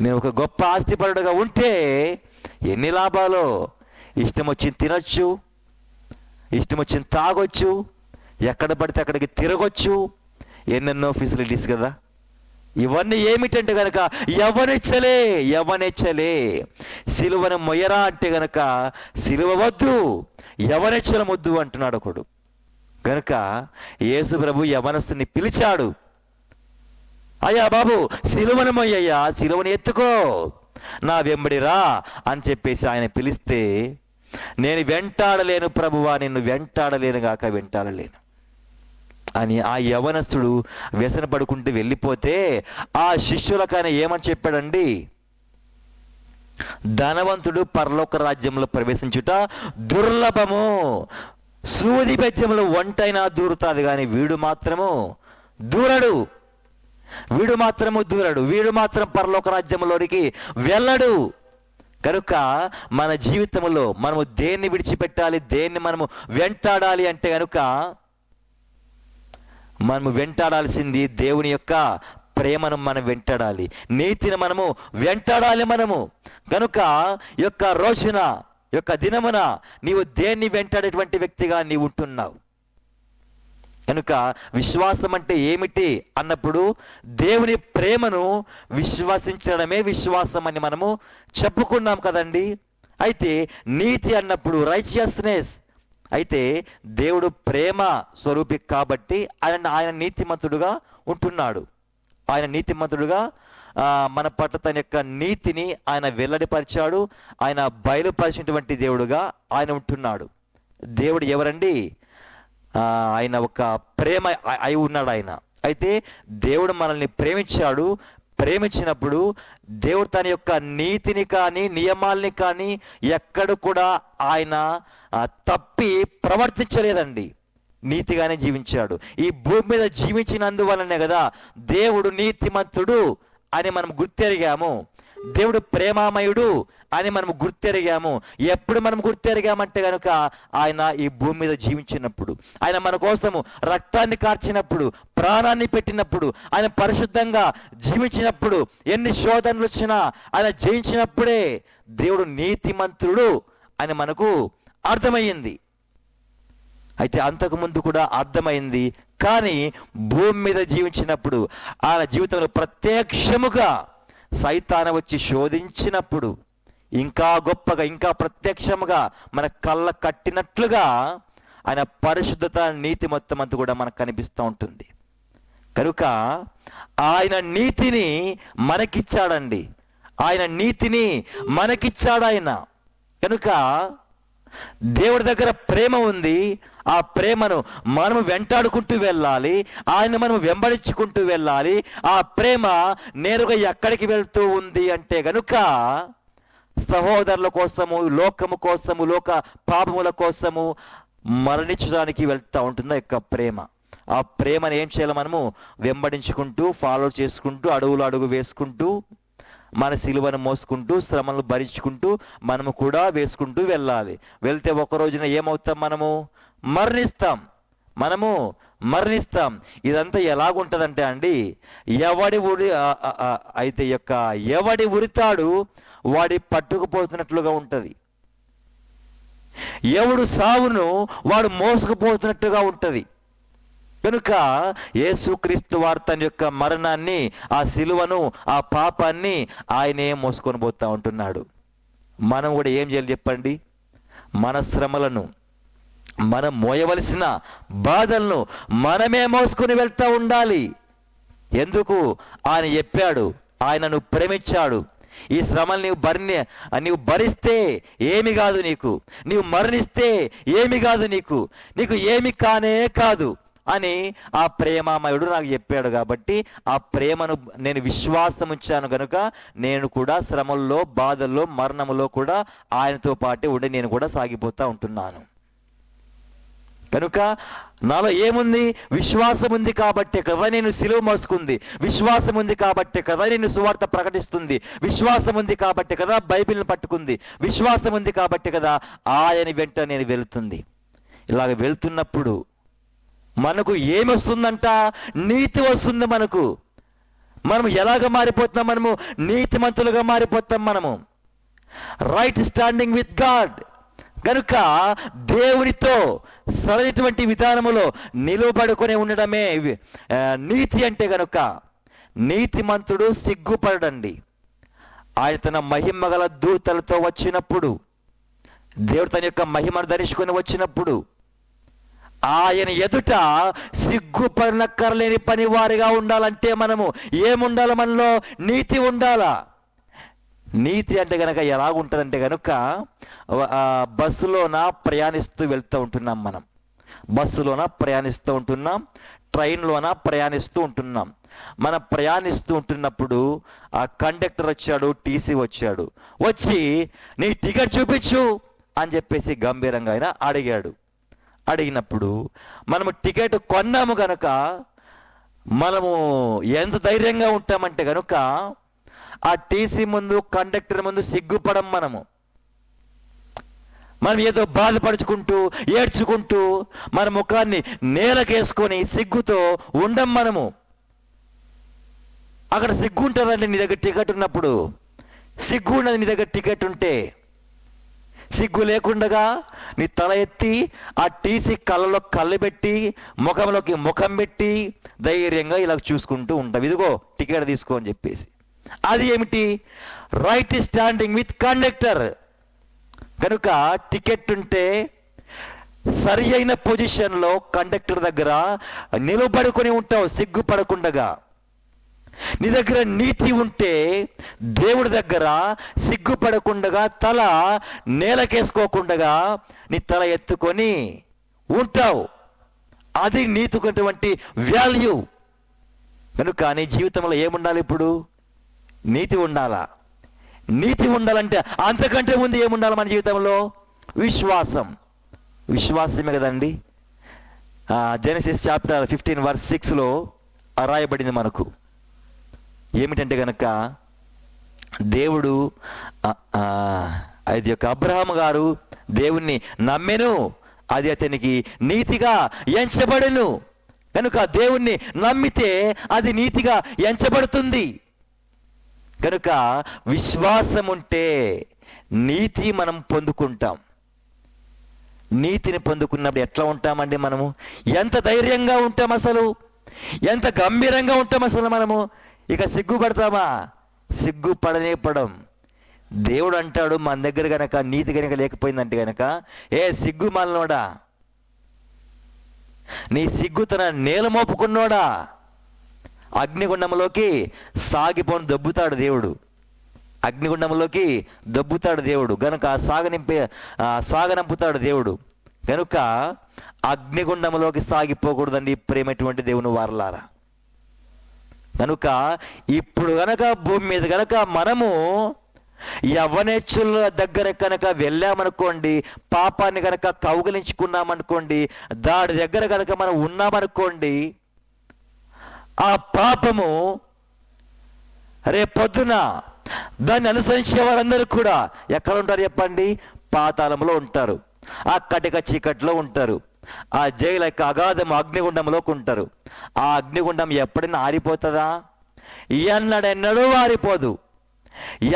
నేను ఒక గొప్ప ఆస్తిపరుడుగా ఉంటే ఎన్ని లాభాలు. ఇష్టం వచ్చింది తినొచ్చు, ఇష్టం వచ్చింది తాగొచ్చు, ఎక్కడ పడితే అక్కడికి తిరగొచ్చు, ఎన్నెన్నో ఫెసిలిటీస్ కదా. ఇవన్నీ ఏమిటంటే గనక యవ్వనెచ్చలే. సిలువను మొయ్యరా అంటే గనక సిలువ వద్దు, యవ్వనెచ్చలం వద్దు అంటున్నాడు ఒకడు. గనుక యేసు ప్రభు యవ్వనస్తుని పిలిచాడు. అయ్యా బాబు, సిలువను మొయ్యయ్యా, సిలువను ఎత్తుకో, నా వెంబడిరా అని చెప్పేసి ఆయన పిలిస్తే, నేను వెంటాడలేను ప్రభువా, నిన్ను వెంటాడలేను గాక వెంటాడలేను అని ఆ యవనస్తుడు వ్యసన పడుకుంటూ వెళ్ళిపోతే ఆ శిష్యులకు ఆయన ఏమని చెప్పాడండి? ధనవంతుడు పరలోక రాజ్యంలో ప్రవేశించుట దుర్లభము, సూది బెజ్జములు ఒంటైనా దూరుతాది కానీ వీడు మాత్రము దూరడు, వీడు మాత్రం పరలోక రాజ్యంలోనికి వెళ్ళడు. కనుక మన జీవితంలో మనము దేన్ని విడిచిపెట్టాలి, దేన్ని మనము వెంటాడాలి అంటే కనుక మనము వెంటాడాల్సింది దేవుని యొక్క ప్రేమను మనం వెంటాడాలి, నీతిని మనము వెంటాడాలి మనము. కనుక యొక్క రోజున, యొక్క దినమున నీవు దేన్ని వెంటాడేటువంటి వ్యక్తిగా నీవు ఉంటున్నావు. కనుక విశ్వాసం అంటే ఏమిటి అన్నప్పుడు దేవుని ప్రేమను విశ్వసించడమే విశ్వాసం అని మనము చెప్పుకున్నాం కదండి. అయితే నీతి అన్నప్పుడు రైచియస్నెస్, అయితే దేవుడు ప్రేమ స్వరూపి కాబట్టి ఆయన నీతిమంతుడుగా ఉంటున్నాడు. ఆయన నీతిమంతుడుగా మన పట్ల తన యొక్క నీతిని ఆయన వెల్లడిపరిచాడు. ఆయన బయలుపరిచినటువంటి దేవుడుగా ఆయన ఉంటున్నాడు. దేవుడు ఎవరండి? ఆయన ఒక ప్రేమ అయి ఉన్నాడు ఆయన. అయితే దేవుడు మనల్ని ప్రేమించాడు. ప్రేమించినప్పుడు దేవుడు తన యొక్క నీతిని కానీ నియమాల్ని కానీ ఎక్కడ కూడా ఆయన తప్పి ప్రవర్తించలేదండి. నీతిగానే జీవించాడు. ఈ భూమి మీద జీవించినందువలనే కదా దేవుడు నీతిమంతుడు అని మనం గుర్తెరిగాము. దేవుడు ప్రేమామయుడు అని మనం గుర్తెరిగాము. ఎప్పుడు మనం గుర్తెరిగామంటే కనుక ఆయన ఈ భూమి మీద జీవించినప్పుడు, ఆయన మన కోసము రక్తాన్ని కార్చినప్పుడు, ప్రాణాన్ని పెట్టినప్పుడు, ఆయన పరిశుద్ధంగా జీవించినప్పుడు, ఎన్ని శోధనలు వచ్చినా ఆయన జయించినప్పుడే దేవుడు నీతిమంతుడు అని మనకు అర్థమయ్యింది. అయితే అంతకుముందు కూడా అర్థమైంది. కానీ భూమి మీద జీవించినప్పుడు ఆయన జీవితంలో ప్రత్యక్షముగా సైతాను వచ్చి శోధించినప్పుడు ఇంకా గొప్పగా, ఇంకా ప్రత్యక్షముగా మన కళ్ళ కట్టినట్లుగా ఆయన పరిశుద్ధత, నీతి మొత్తం అంతా కూడా మనకు కనిపిస్తూ ఉంటుంది. కనుక ఆయన నీతిని మనకిచ్చాడండి. ఆయన నీతిని మనకిచ్చాడు ఆయన. కనుక దేవుడి దగ్గర ప్రేమ ఉంది. ఆ ప్రేమను మనము వెంటాడుకుంటూ వెళ్ళాలి, ఆయన మనం వెంబడించుకుంటూ వెళ్ళాలి. ఆ ప్రేమ నేరుగా ఎక్కడికి వెళ్తూ ఉంది అంటే గనుక సహోదరుల కోసము, లోకము కోసము, లోక పాపముల కోసము మరణించడానికి వెళ్తూ ఉంటుంది ఆ యొక్క ప్రేమ. ఆ ప్రేమను ఏం చేయాలి? మనము వెంబడించుకుంటూ, ఫాలో చేసుకుంటూ, అడుగులు అడుగు వేసుకుంటూ, మన సిలువను మోసుకుంటూ, శ్రమలను భరించుకుంటూ మనము కూడా వేసుకుంటూ వెళ్ళాలి. వెళ్తే ఒక రోజున ఏమవుతాం? మనము మరణిస్తాం. ఇదంతా ఎలాగుంటుందంటే అండి, ఎవడి ఉరితాడు వాడి పట్టుకుపోతున్నట్లుగా ఉంటుంది. ఎవడు సావును వాడు మోసుకుపోతున్నట్టుగా ఉంటుంది. కనుక యేసుక్రీస్తు వారు తన యొక్క మరణాన్ని, ఆ సిలువను, ఆ పాపాన్ని ఆయనే మోసుకొని పోతూ ఉంటున్నాడు. మనం కూడా ఏం చేయాలి చెప్పండి? మన శ్రమలను, మనం మోయవలసిన బాధలను మనమే మోసుకొని వెళ్తూ ఉండాలి. ఎందుకు? ఆయన చెప్పాడు, ఆయనను ప్రేమించాడు. ఈ శ్రమలు నీవు భరిస్తే ఏమి కాదు నీకు, నీవు మరణిస్తే ఏమి కాదు నీకు, నీకు ఏమి కానే కాదు అని ఆ ప్రేమామయుడు నాకు చెప్పాడు. కాబట్టి ఆ ప్రేమను నేను విశ్వాసం ఉంచాను కనుక నేను కూడా శ్రమల్లో, బాధల్లో, మరణములో కూడా ఆయనతో పాటే ఉండి నేను కూడా సాగిపోతూ ఉంటున్నాను. కనుక నాలో ఏముంది? విశ్వాసం ఉంది కాబట్టి కదా నేను సిలువ మోసుకుంది, విశ్వాసం ఉంది కాబట్టి కదా నేను సువార్త ప్రకటిస్తుంది, విశ్వాసం ఉంది కాబట్టి కదా బైబిల్ని పట్టుకుంది, విశ్వాసం ఉంది కాబట్టి కదా ఆయన వెంట నేను వెళుతుంది. ఇలాగ వెళ్తున్నప్పుడు మనకు ఏమి వస్తుందంట? నీతి వస్తుంది. మనము ఎలాగ మారిపోతున్నాం? మనము నీతిమంతులుగా మారిపోతాం. మనము రైట్ స్టాండింగ్ విత్ గాడ్. కనుక దేవునితో సరైనటువంటి విధానములో నిలబడుకొని ఉండడమే నీతి అంటే. కనుక నీతిమంతుడు సిగ్గుపడండి. ఆయన తన మహిమ గల దూతలతో వచ్చినప్పుడు, దేవుడు తన యొక్క మహిమను ధరించుకొని వచ్చినప్పుడు ఆయన ఎదుట సిగ్గుపడనక్కర్లేని పని వారిగా ఉండాలంటే మనము ఏముండాలి? మనలో నీతి ఉండాలా. నీతి అంటే కనుక ఎలాగుంటుందంటే కనుక బస్సులోన ప్రయాణిస్తూ వెళ్తూ ఉంటున్నాం. మనం బస్సులోన ప్రయాణిస్తూ ఉంటున్నాం, ట్రైన్లోన ప్రయాణిస్తూ ఉంటున్నాం. మనం ప్రయాణిస్తూ ఉంటున్నప్పుడు ఆ కండక్టర్ వచ్చాడు, టీసీ వచ్చాడు. వచ్చి నీ టికెట్ చూపించు అని చెప్పేసి గంభీరంగా ఆయన అడిగాడు. అడిగినప్పుడు మనము టికెట్ కొన్నాము కనుక మనము ఎంత ధైర్యంగా ఉంటామంటే కనుక ఆ టీసీ ముందు, కండక్టర్ ముందు సిగ్గుపడం. మనం ఏదో బాధపడుచుకుంటూ, ఏడ్చుకుంటూ మన ముఖాన్ని నేలకేసుకొని సిగ్గుతో ఉండం. మనము అక్కడ సిగ్గు ఉంటుందండి. నీ దగ్గర టికెట్ ఉన్నప్పుడు సిగ్గు ఉన్నది. నీ దగ్గర టికెట్ ఉంటే సిగ్గు లేకుండగా నీ తల ఎత్తి ఆ టీసీ కళ్ళలో కళ్ళు పెట్టి, ముఖంలోకి ముఖం పెట్టి ధైర్యంగా ఇలా చూసుకుంటూ ఉంటాం. ఇదిగో టికెట్ తీసుకో అని చెప్పేసి. అది ఏమిటి? Right standing with conductor. కనుక టికెట్ ఉంటే సరి అయిన పొజిషన్లో కండక్టర్ దగ్గర నిలబడుకొని ఉంటావు సిగ్గుపడకుండగా. నీ దగ్గర నీతి ఉంటే దేవుడి దగ్గర సిగ్గుపడకుండగా, తల నేలకేసుకోకుండగా నీ తల ఎత్తుకొని ఉంటావు. అది నీతికున్నటువంటి వాల్యూ. కనుక నీ జీవితంలో ఏముండాలి? ఇప్పుడు నీతి ఉండాలా. నీతి ఉండాలంటే అంతకంటే ముందు ఏముండాలి మన జీవితంలో? విశ్వాసం. విశ్వాసమే కదండి. జెనసిస్ చాప్టర్ 15:6 రాయబడింది మనకు. ఏమిటంటే కనుక దేవుడు అది యొక్క అబ్రహాము గారు దేవుణ్ణి నమ్మెను, అది అతనికి నీతిగా ఎంచబడెను. కనుక దేవుణ్ణి నమ్మితే అది నీతిగా ఎంచబడుతుంది. కనుక విశ్వాసం ఉంటే నీతి మనం పొందుకుంటాం. నీతిని పొందుకున్నప్పుడు ఎట్లా ఉంటామండి? మనము ఎంత ధైర్యంగా ఉంటాం, అసలు ఎంత గంభీరంగా ఉంటాం అసలు. మనము ఇక సిగ్గుపడతామా? సిగ్గుపడనే పడం. దేవుడు అంటాడు మన దగ్గర కనుక నీతి కనుక లేకపోయిందంటే కనుక, ఏ సిగ్గు మాలనోడా, నీ సిగ్గు తన నేల మోపుకున్నోడా, అగ్నిగుండంలోకి సాగిపోని దొబ్బుతాడు దేవుడు. అగ్నిగుండంలోకి దొబ్బుతాడు దేవుడు. కనుక సాగనంపుతాడు దేవుడు. కనుక అగ్నిగుండంలోకి సాగిపోకూడదండి ప్రేమటువంటి దేవుని వారలారా. కనుక ఇప్పుడు గనక భూమి మీద గనక మనము యవ్వనేచ్చుల దగ్గర కనుక వెళ్ళామనుకోండి, పాపాన్ని కనుక కౌగిలించుకున్నామనుకోండి, దాడి దగ్గర కనుక మనం ఉన్నామనుకోండి, ఆ పాపము రేపొద్దున దాన్ని అనుసరించే వారందరూ కూడా ఎక్కడ ఉంటారు చెప్పండి? పాతాళంలో ఉంటారు, ఆ కటిక చీకట్లో ఉంటారు, ఆ జైలు యొక్క అగాధము అగ్నిగుండంలోకి ఉంటారు. ఆ అగ్నిగుండం ఎప్పుడైనా ఆరిపోతుందా? ఎన్నడెన్నడూ ఆరిపోదు.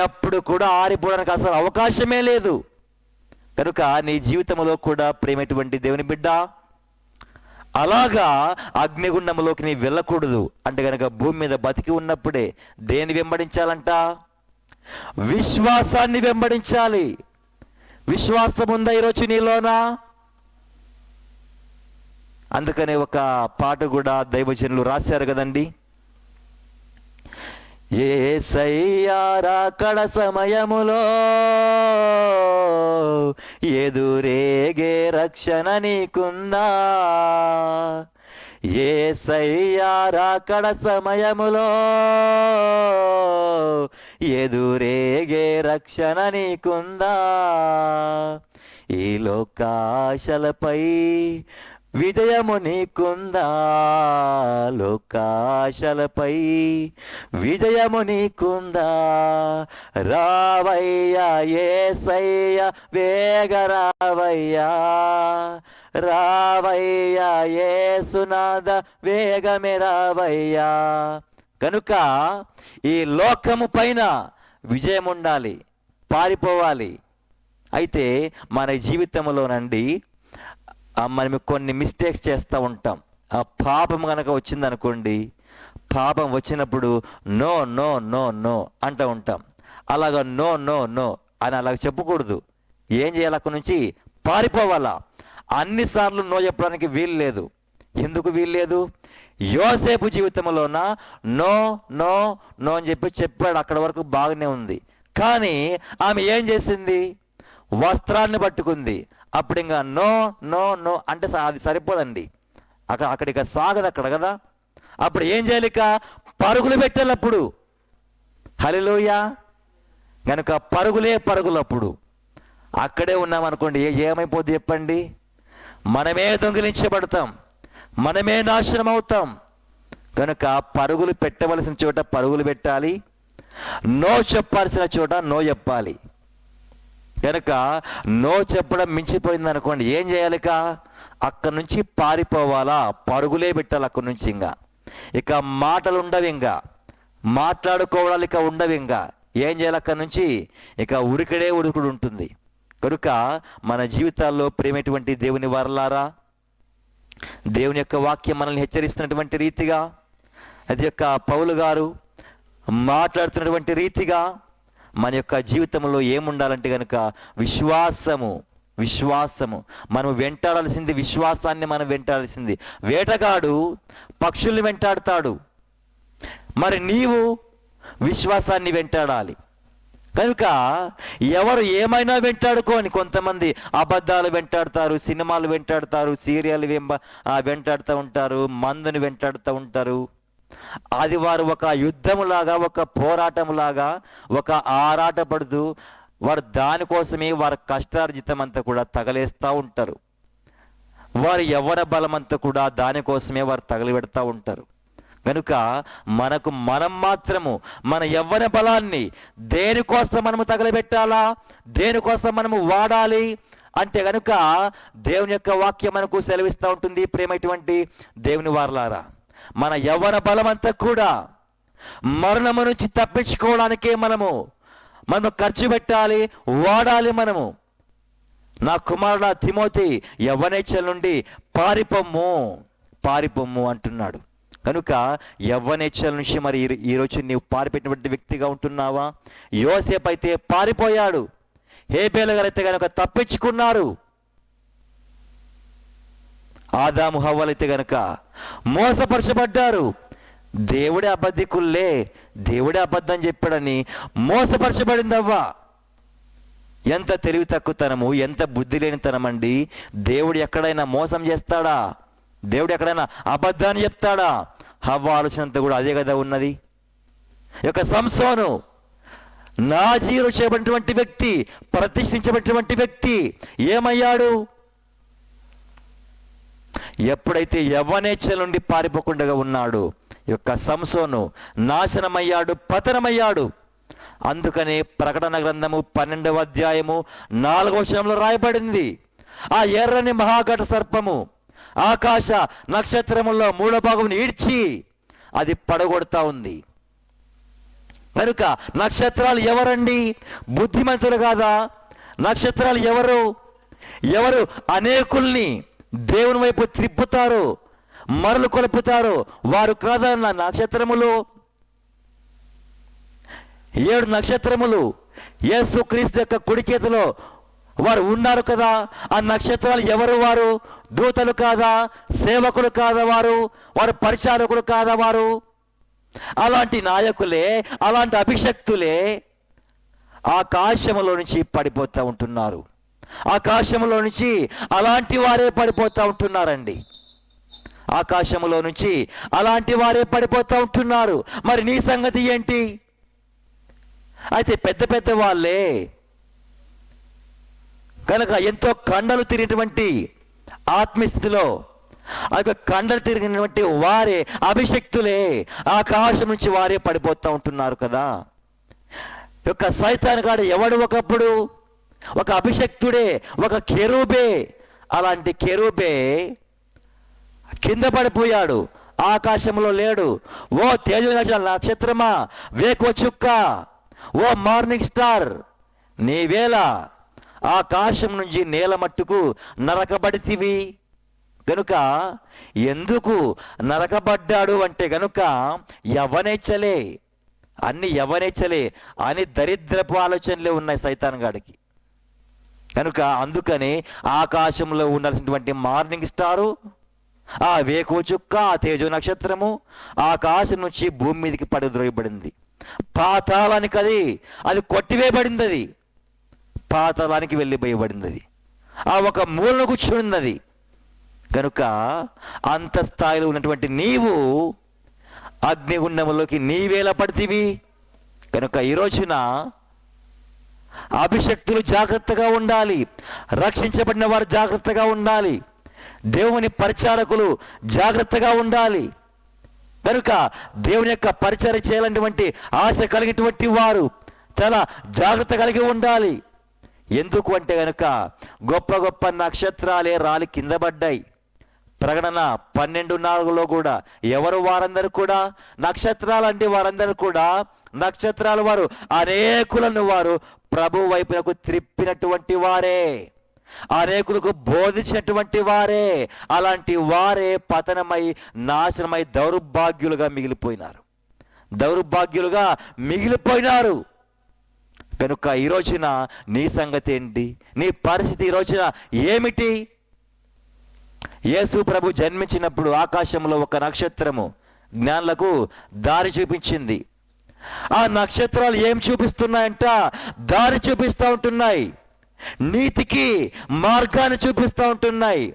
ఎప్పుడు కూడా ఆరిపోవడానికి అసలు అవకాశమే లేదు. కనుక నీ జీవితంలో కూడా ప్రేమటువంటి దేవుని బిడ్డ, అలాగా అగ్నిగుండంలోకి నీ వెళ్ళకూడదు అంటే కనుక భూమి మీద బతికి ఉన్నప్పుడే దేన్ని వెంబడించాలంట? విశ్వాసాన్ని వెంబడించాలి. విశ్వాసం ఉందా ఈరోజు నీలోనా? అందుకనే ఒక పాట కూడా దైవజనులు రాశారు కదండి. యేసయ్యా రాకడ సమయములో ఎదురేగే రక్షణ నీకుందా? యేసయ్యా రాకడ సమయములో ఎదురేగే రక్షణ నీకుందా? ఈ లోకాశలపై విజయము నీకుందా? లోకాశలపై విజయము నీకుందా? రావయ్యా యేసయ్యా వేగ రావయ్యా, రావయ్యా యేసునాథ వేగమే రావయ్యా. కనుక ఈ లోకము పైన విజయం ఉండాలి, పారిపోవాలి. అయితే మన జీవితంలోనండి మనం కొన్ని మిస్టేక్స్ చేస్తూ ఉంటాం. ఆ పాపం కనుక వచ్చిందనుకోండి, పాపం వచ్చినప్పుడు నో నో నో నో అంటూ ఉంటాం. అలాగ నో నో నో అని అలాగ చెప్పకూడదు. ఏం చేయాలి? అక్కడి నుంచి పారిపోవాలా. అన్నిసార్లు నో చెప్పడానికి వీలు లేదు. ఎందుకు వీలు లేదు? యోసేపు జీవితంలోన నో నో నో అని చెప్పాడు. అక్కడ వరకు బాగానే ఉంది. కానీ ఆమె ఏం చేసింది? వస్త్రాన్ని పట్టుకుంది. అప్పుడు ఇంకా నో నో నో అంటే అది సరిపోదండి. అక్కడిక సాగదు అక్కడ కదా. అప్పుడు ఏం చేయాలి? ఇక పరుగులు పెట్టాలప్పుడు. హల్లెలూయా. కనుక పరుగులే పరుగులప్పుడు. అక్కడే ఉన్నామనుకోండి, ఏమైపోద్ది చెప్పండి? మనమే దొంగిలించబడతాం, మనమే నాశనం అవుతాం. కనుక పరుగులు పెట్టవలసిన చోట పరుగులు పెట్టాలి, నో చెప్పాల్సిన చోట నో చెప్పాలి. కనుక నో చెప్పడం మించిపోయింది అనుకోండి, ఏం చేయాలి? అక్కడి నుంచి పారిపోవాలా, పరుగులే పెట్టాలి అక్కడి నుంచి. ఇక మాటలు ఉండవు, ఇంకా మాట్లాడుకోవడాలు ఇక ఉండవు. ఇంకా ఏం చేయాలి? అక్కడి నుంచి ఇక ఉడుకుడు ఉంటుంది. కనుక మన జీవితాల్లో ప్రేమటువంటి దేవుని వారలారా, దేవుని యొక్క వాక్యం మనల్ని హెచ్చరిస్తున్నటువంటి రీతిగా, అది యొక్క పౌలు గారు మాట్లాడుతున్నటువంటి రీతిగా మన యొక్క జీవితంలో ఏముండాలంటే కనుక విశ్వాసము. మనం వెంటాడాల్సింది విశ్వాసాన్ని. మనం వెంటాడాల్సింది. వేటగాడు పక్షుల్ని వెంటాడుతాడు, మరి నీవు విశ్వాసాన్ని వెంటాడాలి. కనుక ఎవరు ఏమైనా వెంటాడుకోని, కొంతమంది అబద్ధాలు వెంటాడతారు, సినిమాలు వెంటాడతారు, సీరియల్ వెంటాడుతూ ఉంటారు, మందుని వెంటాడుతూ ఉంటారు. అది వారు ఒక యుద్ధములాగా, ఒక పోరాటములాగా, ఒక ఆరాటపడుతూ వారు దానికోసమే వారి కష్టార్జితం అంతా కూడా తగలేస్తూ ఉంటారు. వారి యవ్వన బలం అంతా కూడా దానికోసమే వారు తగలబెడతా ఉంటారు. కనుక మనం మాత్రము మన యవ్వన బలాన్ని దేనికోసం మనము తగలబెట్టాలా, దేనికోసం మనము వాడాలి అంటే కనుక దేవుని యొక్క వాక్యం మనకు సెలవిస్తూ ఉంటుంది. ప్రేమైనటువంటి దేవుని వారలారా, మన యవ్వన బలమంతా కూడా మరణము నుంచి తప్పించుకోవడానికే మనము ఖర్చు పెట్టాలి, వాడాలి. నా కుమారుడా తిమోతి, యవ్వనేచ్ఛల నుండి పారిపోమ్ము అంటున్నాడు. కనుక యవ్వనేచ్ఛల నుంచి మరి ఈరోజు నీవు పారిపెట్టినటువంటి వ్యక్తిగా ఉంటున్నావా? యోసేపు అయితే పారిపోయాడు, హేబేలు గారు అయితే కనుక తప్పించుకున్నారు, ఆదాము హవ్వలైతే గనక మోసపరచబడ్డారు. దేవుడే అబద్ధికుల్లే, దేవుడే అబద్ధం చెప్పాడని మోసపరచబడిందవ్వ. ఎంత తెలివి తక్కువతనము, ఎంత బుద్ధి లేనితనం అండి. దేవుడు ఎక్కడైనా మోసం చేస్తాడా? దేవుడు ఎక్కడైనా అబద్ధాన్ని చెప్తాడా? హవ్వ ఆలోచనంతా కూడా అదే కదా ఉన్నది. యొక్క సంసోను నాజీరు చేయబడినటువంటి వ్యక్తి, ప్రతిష్ఠించబడినటువంటి వ్యక్తి ఏమయ్యాడు? ఎప్పుడైతే యవ్వనేచ్ఛల నుండి పారిపోకుండా ఉన్నాడు, యొక్క సంసోను నాశనమయ్యాడు, పతనమయ్యాడు. అందుకనే ప్రకటన గ్రంథము 12వ అధ్యాయము 4వ వచనంలో రాయబడింది, ఆ ఎర్రని మహాఘట సర్పము ఆకాశ నక్షత్రముల్లో 3వ భాగమును ఈడ్చి అది పడగొడతా ఉంది. కనుక నక్షత్రాలు ఎవరండి? బుద్ధిమంతులు కాదా? నక్షత్రాలు ఎవరు అనేకుల్ని దేవుని వైపు త్రిప్పుతారు, మరలు కొలుపుతారు. వారు కాదన్న నక్షత్రములు, 7 నక్షత్రములు యేసుక్రీస్తు యొక్క కుడి చేతిలో వారు ఉన్నారు కదా. ఆ నక్షత్రాలు ఎవరు? వారు దూతలు కాదా? సేవకులు కాదా? వారు పరిచారకులు కాదా? వారు అలాంటి నాయకులే, అలాంటి అభిషక్తులే ఆకాశములో నుంచి పడిపోతూ ఉంటున్నారు. ఆకాశములో నుంచి అలాంటి వారే పడిపోతూ ఉంటున్నారండి. ఆకాశములో నుంచి అలాంటి వారే పడిపోతూ ఉంటున్నారు. మరి నీ సంగతి ఏంటి? అయితే పెద్ద పెద్ద వాళ్ళే కనుక ఎంతో కండలు తిరిగినటువంటి ఆత్మస్థితిలో ఆ యొక్క కండలు తిరిగినటువంటి వారే, అభిషక్తులే ఆకాశం నుంచి వారే పడిపోతూ ఉంటున్నారు కదా. యొక్క సైతాను గాడు ఎవడు ఒకప్పుడు ఒక అభిషక్తుడే, ఒక కెరూబే. అలాంటి కెరూబే కింద పడిపోయాడు, ఆకాశంలో లేడు. ఓ తేజ నక్షత్రమా, వేకువ చుక్క, ఓ మార్నింగ్ స్టార్, నీవేళ ఆకాశం నుంచి నేల మట్టుకు నరకబడితివి. కనుక ఎందుకు నరకబడ్డాడు అంటే గనుక యవనేచ్చలే, అన్ని యవనేచ్చలే అని దరిద్రపు ఆలోచనలే ఉన్నాయి సైతాన్ గాడికి. కనుక అందుకని ఆకాశంలో ఉండాల్సినటువంటి మార్నింగ్ స్టారు, ఆ వేకువ చుక్క, ఆ తేజో నక్షత్రము ఆకాశం నుంచి భూమి మీదకి పడిద్రోయబడింది. పాతాళానికి అది కొట్టివేయబడింది. అది పాతాళానికి వెళ్ళిపోయబడింది. అది ఆ ఒక మూలను కూర్చున్నది. కనుక అంత స్థాయిలో ఉన్నటువంటి నీవు అగ్నిగుండంలోకి నీవేలా పడితివి. కనుక ఈ రోజున అభిషక్తులు జాగ్రత్తగా ఉండాలి, రక్షించబడిన వారు జాగ్రత్తగా ఉండాలి, దేవుని పరిచారకులు జాగ్రత్తగా ఉండాలి. కనుక దేవుని యొక్క పరిచయం చేయాలన్నటువంటి ఆశ కలిగినటువంటి వారు చాలా జాగ్రత్త కలిగి ఉండాలి. ఎందుకు అంటే గనుక గొప్ప గొప్ప నక్షత్రాలే రాలి కింద పడ్డాయి. ప్రకటన 12:4లో కూడా ఎవరు వారందరూ కూడా నక్షత్రాలు అంటే వారందరూ కూడా నక్షత్రాల వారు అనేకులను వారు ప్రభు వైపునకు త్రిప్పినటువంటి వారే, అనేకులకు బోధించినటువంటి వారే. అలాంటి వారే పతనమై నాశనమై దౌర్భాగ్యులుగా మిగిలిపోయినారు. కనుక ఈ రోజున నీ సంగతి ఏంటి? నీ పరిస్థితి ఈ రోజున ఏమిటి? యేసు ప్రభు జన్మించినప్పుడు ఆకాశంలో ఒక నక్షత్రము జ్ఞానులకు దారి చూపించింది. ఆ నక్షత్రాలు ఏం చూపిస్తున్నాయంట? దారి చూపిస్తూ ఉంటున్నాయి, నీతికి మార్గాన్ని చూపిస్తూ ఉంటున్నాయి.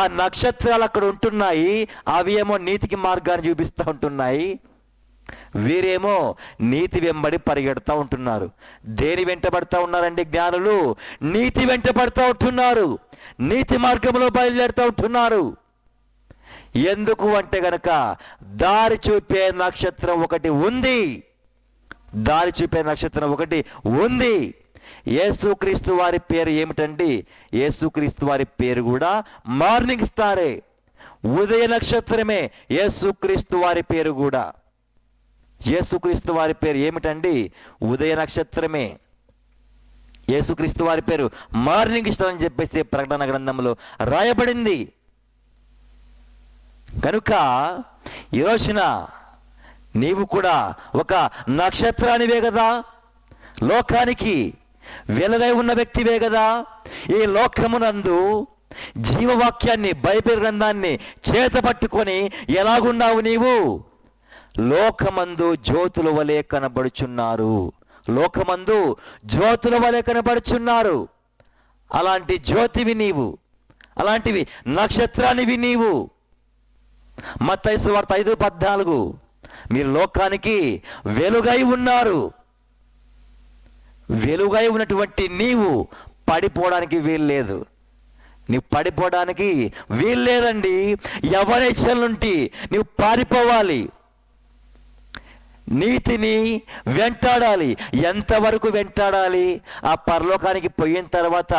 ఆ నక్షత్రాలు అక్కడ ఉంటున్నాయి, అవి ఏమో నీతికి మార్గాన్ని చూపిస్తూ ఉంటున్నాయి. వీరేమో నీతి వెంబడి పరిగెడతా ఉంటున్నారు. దేని వెంటబడతా ఉన్నారండి జ్ఞానులు? నీతి వెంటబడతా ఉంటున్నారు, నీతి మార్గంలో బయలుదేరుతూ ఉంటున్నారు. ఎందుకు అంటే గనక దారి చూపే నక్షత్రం ఒకటి ఉంది. దారి చూపే నక్షత్రం ఒకటి ఉంది. యేసుక్రీస్తు వారి పేరు ఏమిటండి? యేసుక్రీస్తు వారి పేరు కూడా మార్నింగ్ స్టారే, ఉదయ నక్షత్రమే. యేసుక్రీస్తు వారి పేరు కూడా, యేసుక్రీస్తు వారి పేరు ఏమిటండి? ఉదయ నక్షత్రమే. యేసుక్రీస్తు వారి పేరు మార్నింగ్ స్టార్ అని చెప్పేసి ప్రకటన గ్రంథంలో రాయబడింది. కనుక ఈ రోజున నీవు కూడా ఒక నక్షత్రానివే కదా, లోకానికి వెలుగై ఉన్న వ్యక్తివే కదా. ఈ లోకమునందు జీవవాక్యాన్ని, బైబిల్ గ్రంథాన్ని చేత పట్టుకొని ఎలాగున్నావు నీవు? లోకమందు జ్యోతుల వలె కనబడుచున్నారు, లోకమందు జ్యోతుల వలె కనబడుచున్నారు. అలాంటి జ్యోతివి నీవు, అలాంటివి నక్షత్రానివి నీవు. మత్తయి సువార్త 5:14 మీరు లోకానికి వెలుగై ఉన్నారు. వెలుగై ఉన్నటువంటి నీవు పడిపోవడానికి వీల్లేదు. నీవు పడిపోవడానికి వీల్లేదండి. యవ్వనేచ్ఛల నుండి నీవు పారిపోవాలి, నీతిని వెంటాడాలి. ఎంతవరకు వెంటాడాలి? ఆ పరలోకానికి పోయిన తర్వాత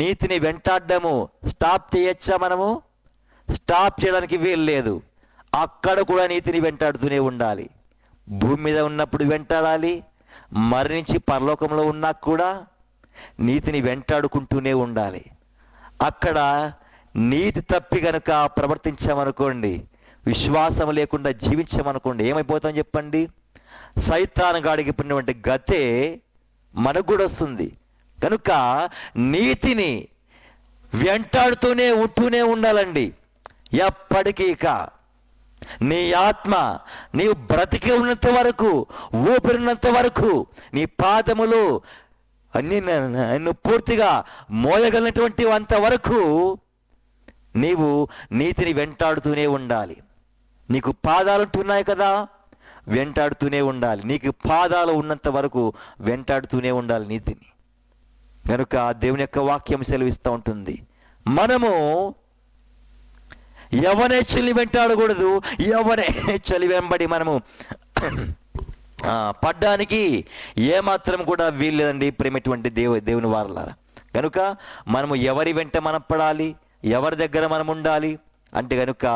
నీతిని వెంటాడము స్టాప్ చేయొచ్చా? మనము స్టాప్ చేయడానికి వీల్లేదు. అక్కడ కూడా నీతిని వెంటాడుతూనే ఉండాలి. భూమి మీద ఉన్నప్పుడు వెంటాడాలి, మరణించి పరలోకంలో ఉన్నా కూడా నీతిని వెంటాడుకుంటూనే ఉండాలి. అక్కడ నీతి తప్పి గనుక ప్రవర్తించామనుకోండి, విశ్వాసం లేకుండా జీవించామనుకోండి, ఏమైపోతాం చెప్పండి? సైతాను గాడికి పడినటువంటి గతే మనకు కూడా వస్తుంది. కనుక నీతిని వెంటాడుతూనే ఉంటూనే ఉండాలండి ఎప్పటికీ. నీ ఆత్మ నీవు బ్రతికి ఉన్నంత వరకు, ఊపిరినంత వరకు, నీ పాదములు నిన్ను పూర్తిగా మోయగలిగినటువంటి అంతవరకు నీవు నీతిని వెంటాడుతూనే ఉండాలి. నీకు పాదాలు ఉంటున్నాయి కదా, వెంటాడుతూనే ఉండాలి. నీకు పాదాలు ఉన్నంత వరకు వెంటాడుతూనే ఉండాలి నీతిని. కనుక దేవుని యొక్క వాక్యం సెలవిస్తూ ఉంటుంది, మనము యవనేచ్ఛల్ని వెంటాడకూడదు. యవనేచ్ఛలి వెంబడి మనము పడ్డానికి ఏమాత్రం కూడా వీల్లేదండి ప్రేమటువంటి దేవుని వారలారా. కనుక మనము ఎవరి వెంట మనం పడాలి, ఎవరి దగ్గర మనం ఉండాలి అంటే కనుక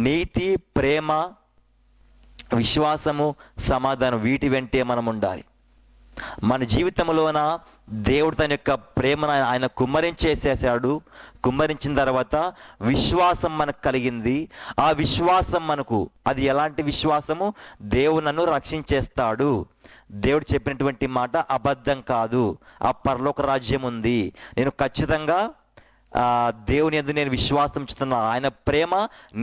నీతి, ప్రేమ, విశ్వాసము, సమాధానం, వీటి వెంటే మనం ఉండాలి. మన జీవితంలోన దేవుడు తన యొక్క ప్రేమను ఆయన కుమ్మరించేసేసాడు. కుమ్మరించిన తర్వాత విశ్వాసం మనకు కలిగింది. ఆ విశ్వాసం మనకు, అది ఎలాంటి విశ్వాసము? దేవుడు నన్ను రక్షించేస్తాడు, దేవుడు చెప్పినటువంటి మాట అబద్ధం కాదు, ఆ పరలోక రాజ్యం ఉంది, నేను ఖచ్చితంగా దేవుని యందు నేను విశ్వాసం ఉంచుతున్నా, ఆయన ప్రేమ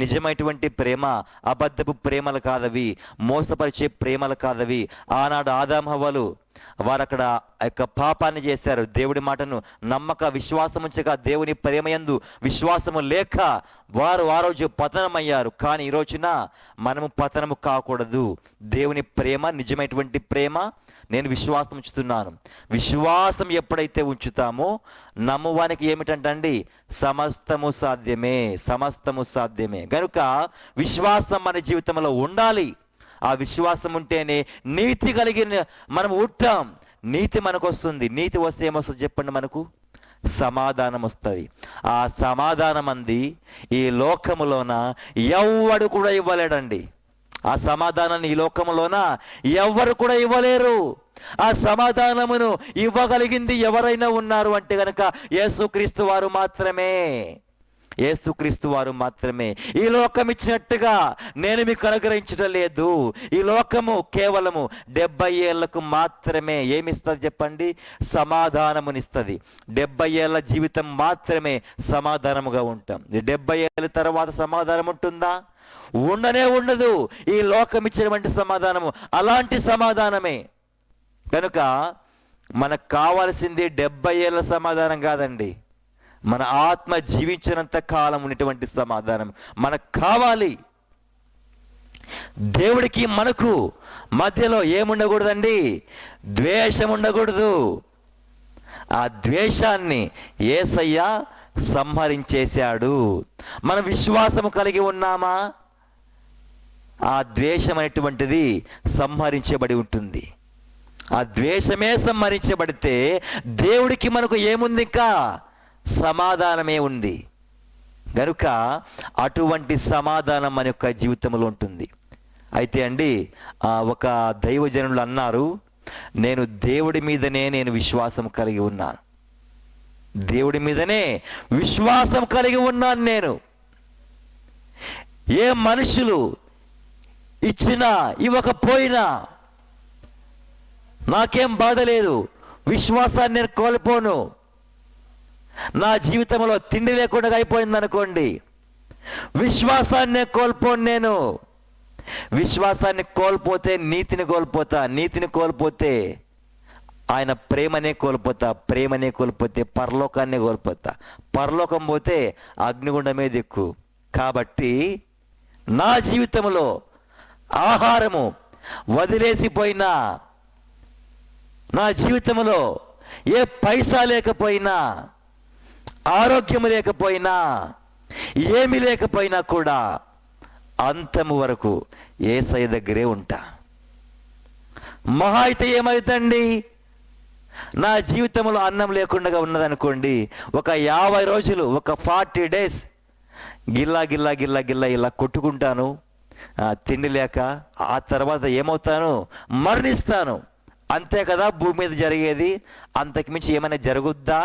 నిజమైనటువంటి ప్రేమ, అబద్ధపు ప్రేమలు కాదవి, మోసపరిచే ప్రేమలు కాదవి. ఆనాడు ఆదాము హవ్వలు వారు అక్కడ యొక్క పాపాన్ని చేశారు. దేవుడి మాటను నమ్మక, విశ్వాసం ఉంచక, దేవుని ప్రేమ యందు విశ్వాసము లేక వారు ఆ రోజు పతనమయ్యారు. కానీ ఈ రోజున మనము పతనము కాకూడదు. దేవుని ప్రేమ నిజమైనటువంటి ప్రేమ, నేను విశ్వాసం ఉంచుతున్నాను. విశ్వాసం ఎప్పుడైతే ఉంచుతామో నమ్మువానికి ఏమిటంటండి, సమస్తము సాధ్యమే, సమస్తము సాధ్యమే. కనుక విశ్వాసం మన జీవితంలో ఉండాలి. ఆ విశ్వాసం ఉంటేనే నీతి కలిగిన మనం ఉంటాం. నీతి మనకు వస్తుంది. నీతి వస్తే ఏమొస్తుంది చెప్పండి? మనకు సమాధానం వస్తుంది. ఆ సమాధానం అంది ఈ లోకములోన ఎవ్వడు కూడా ఇవ్వలేడండి. ఆ సమాధానాన్ని ఈ లోకములోన ఎవ్వరు కూడా ఇవ్వలేరు. ఆ సమాధానమును ఇవ్వగలిగింది ఎవరైనా ఉన్నారు అంటే గనక యేసుక్రీస్తు వారు మాత్రమే. యేసుక్రీస్తు వారు మాత్రమే. ఈ లోకం ఇచ్చినట్టుగా నేను మీకు అనుగ్రహించడం లేదు. ఈ లోకము కేవలము 70 ఏళ్లకు మాత్రమే ఏమిస్తుంది చెప్పండి? సమాధానమునిస్తుంది. 70 ఏళ్ల జీవితం మాత్రమే సమాధానముగా ఉంటాం. 70 ఏళ్ళ తర్వాత సమాధానం ఉంటుందా? ఉండనే ఉండదు. ఈ లోకం ఇచ్చినటువంటి సమాధానము అలాంటి సమాధానమే. కనుక మనకు కావాల్సింది 70 ఏళ్ళ సమాధానం కాదండి, మన ఆత్మ జీవించినంత కాలం ఉన్నటువంటి సమాధానం మనకు కావాలి. దేవుడికి మనకు మధ్యలో ఏముండకూడదండి? ద్వేషం ఉండకూడదు. ఆ ద్వేషాన్ని యేసయ్య సంహరించేశాడు. మన విశ్వాసము కలిగి ఉన్నామా? ఆ ద్వేషం అనేటువంటిది సంహరించబడి ఉంటుంది. ఆ ద్వేషమే సంహరించబడితే దేవుడికి మనకు ఏముంది? ఇంకా సమాధానమే ఉంది. కనుక అటువంటి సమాధానం మన యొక్క జీవితంలో ఉంటుంది. అయితే అండి ఒక దైవజనులు అన్నారు, నేను దేవుడి మీదనే నేను విశ్వాసం కలిగి ఉన్నాను, దేవుడి మీదనే విశ్వాసం కలిగి ఉన్నాను. నేను ఏ మనుషులు ఇచ్చినా ఇవ్వకపోయినా నాకేం బాధ లేదు, విశ్వాసాన్ని నేను కోల్పోను. నా జీవితంలో తిండి లేకుండా అయిపోయింది అనుకోండి, విశ్వాసాన్ని కోల్పోను. నేను విశ్వాసాన్ని కోల్పోతే నీతిని కోల్పోతా, నీతిని కోల్పోతే ఆయన ప్రేమనే కోల్పోతా, ప్రేమనే కోల్పోతే పరలోకాన్ని కోల్పోతా, పరలోకం పోతే అగ్నిగుండమే దిక్కు. కాబట్టి నా జీవితంలో ఆహారము వదిలేసిపోయినా, నా జీవితంలో ఏ పైసా లేకపోయినా, ఆరోగ్యం లేకపోయినా, ఏమి లేకపోయినా కూడా అంతము వరకు యేసయ్య దగ్గరే ఉంటా. మహా అయితే ఏమవుతండి? నా జీవితంలో అన్నం లేకుండా ఉన్నదనుకోండి, ఒక 50 రోజులు, ఒక 40 days గిల్లా గిల్లా గిల్లా గిల్లా ఇలా కొట్టుకుంటాను తిండి లేక. ఆ తర్వాత ఏమవుతాను? మరణిస్తాను. అంతే కదా భూమి మీద జరిగేది. అంతకు మించి ఏమైనా జరుగుద్దా?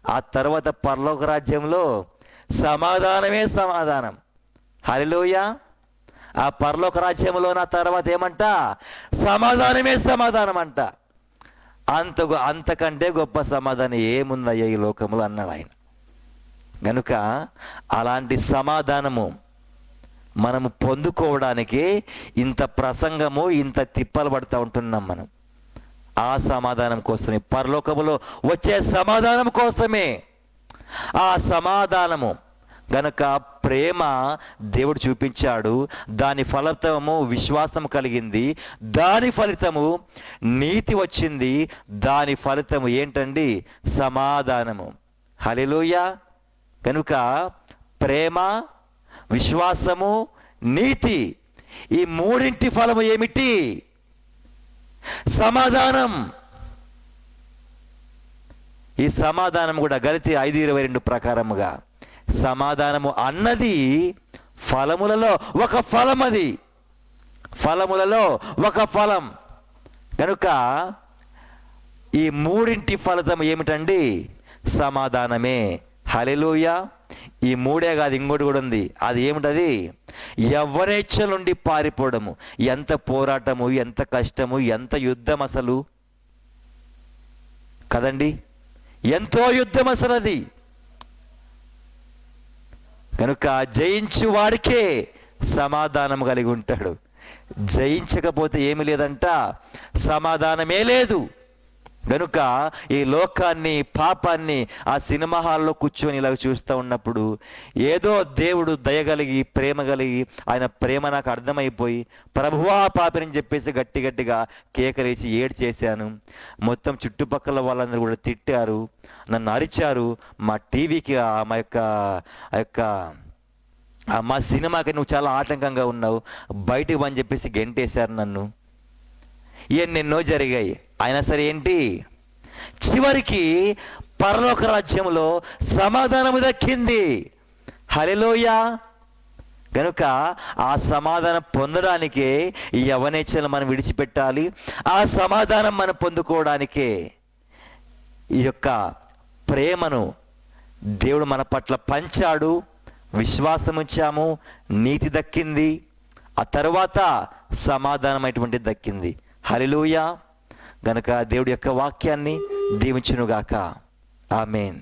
ఆ తర్వాత పరలోక రాజ్యంలో సమాధానమే సమాధానం. హల్లెలూయా. ఆ పరలోక రాజ్యంలో నా తర్వాత ఏమంట? సమాధానమే సమాధానం అంట. అంతకంటే గొప్ప సమాధానం ఏముందయ్యా ఈ లోకంలో అన్నాడు ఆయన. కనుక అలాంటి సమాధానము మనము పొందుకోవడానికి ఇంత ప్రసంగము, ఇంత తిప్పలు పడుతూ ఉంటున్నాం మనం. ఆ సమాధానం కోసమే, పరలోకములో వచ్చే సమాధానం కోసమే. ఆ సమాధానము గనక ప్రేమ దేవుడు చూపించాడు, దాని ఫలితము విశ్వాసం కలిగింది, దాని ఫలితము నీతి వచ్చింది, దాని ఫలితము ఏంటండి? సమాధానము. హల్లెలూయా. కనుక ప్రేమ, విశ్వాసము, నీతి, ఈ మూడింటి ఫలము ఏమిటి? సమాధానం. ఈ సమాధానం కూడా గలతీ 5:22 ప్రకారముగా సమాధానము అన్నది ఫలములలో ఒక ఫలం. అది ఫలములలో ఒక ఫలం. కనుక ఈ మూడింటి ఫలితం ఏమిటండి? సమాధానమే. హల్లెలూయా. ఈ మూడే కాదు, ఇంకోటి కూడా ఉంది. అది ఏమిటది? యవ్వనేచ్ఛ నుండి పారిపోవడము. ఎంత పోరాటము, ఎంత కష్టము, ఎంత యుద్ధం అసలు కదండి. ఎంతో యుద్ధం అసలు అది. కనుక జయించు వాడికే సమాధానం కలిగి ఉంటాడు. జయించకపోతే ఏమి లేదంట, సమాధానమే లేదు. కనుక ఈ లోకాన్ని, పాపాన్ని ఆ సినిమా హాల్లో కూర్చొని ఇలా చూస్తూ ఉన్నప్పుడు ఏదో దేవుడు దయగలిగి, ప్రేమ కలిగి, ఆయన ప్రేమ నాకు అర్థమైపోయి ప్రభువా పాపిని చెప్పేసి గట్టి గట్టిగా కేకలేసి ఏడ్చేశాను. మొత్తం చుట్టుపక్కల వాళ్ళందరూ కూడా తిట్టారు, నన్ను అరిచారు. మా టీవీకి మా సినిమాకి నువ్వు చాలా ఆటంకంగా ఉన్నావు, బయటికి పని చెప్పేసి గెంటేశారు నన్ను. ఎన్నెన్నో జరిగాయి. అయినా సరే ఏంటి, చివరికి పరలోక రాజ్యంలో సమాధానము దక్కింది. హల్లెలూయా. కనుక ఆ సమాధానం పొందడానికే ఈ యవ్వనేచ్ఛను మనం విడిచిపెట్టాలి. ఆ సమాధానం మనం పొందుకోవడానికే ఈ యొక్క ప్రేమను దేవుడు మన పట్ల పంచాడు. విశ్వాసం ఉంచాము, నీతి దక్కింది, ఆ తరువాత సమాధానమైనటువంటిది దక్కింది. హల్లెలూయా. గనక దేవుడి యొక్క వాక్యాన్ని దీవించునుగాక. ఆమేన్.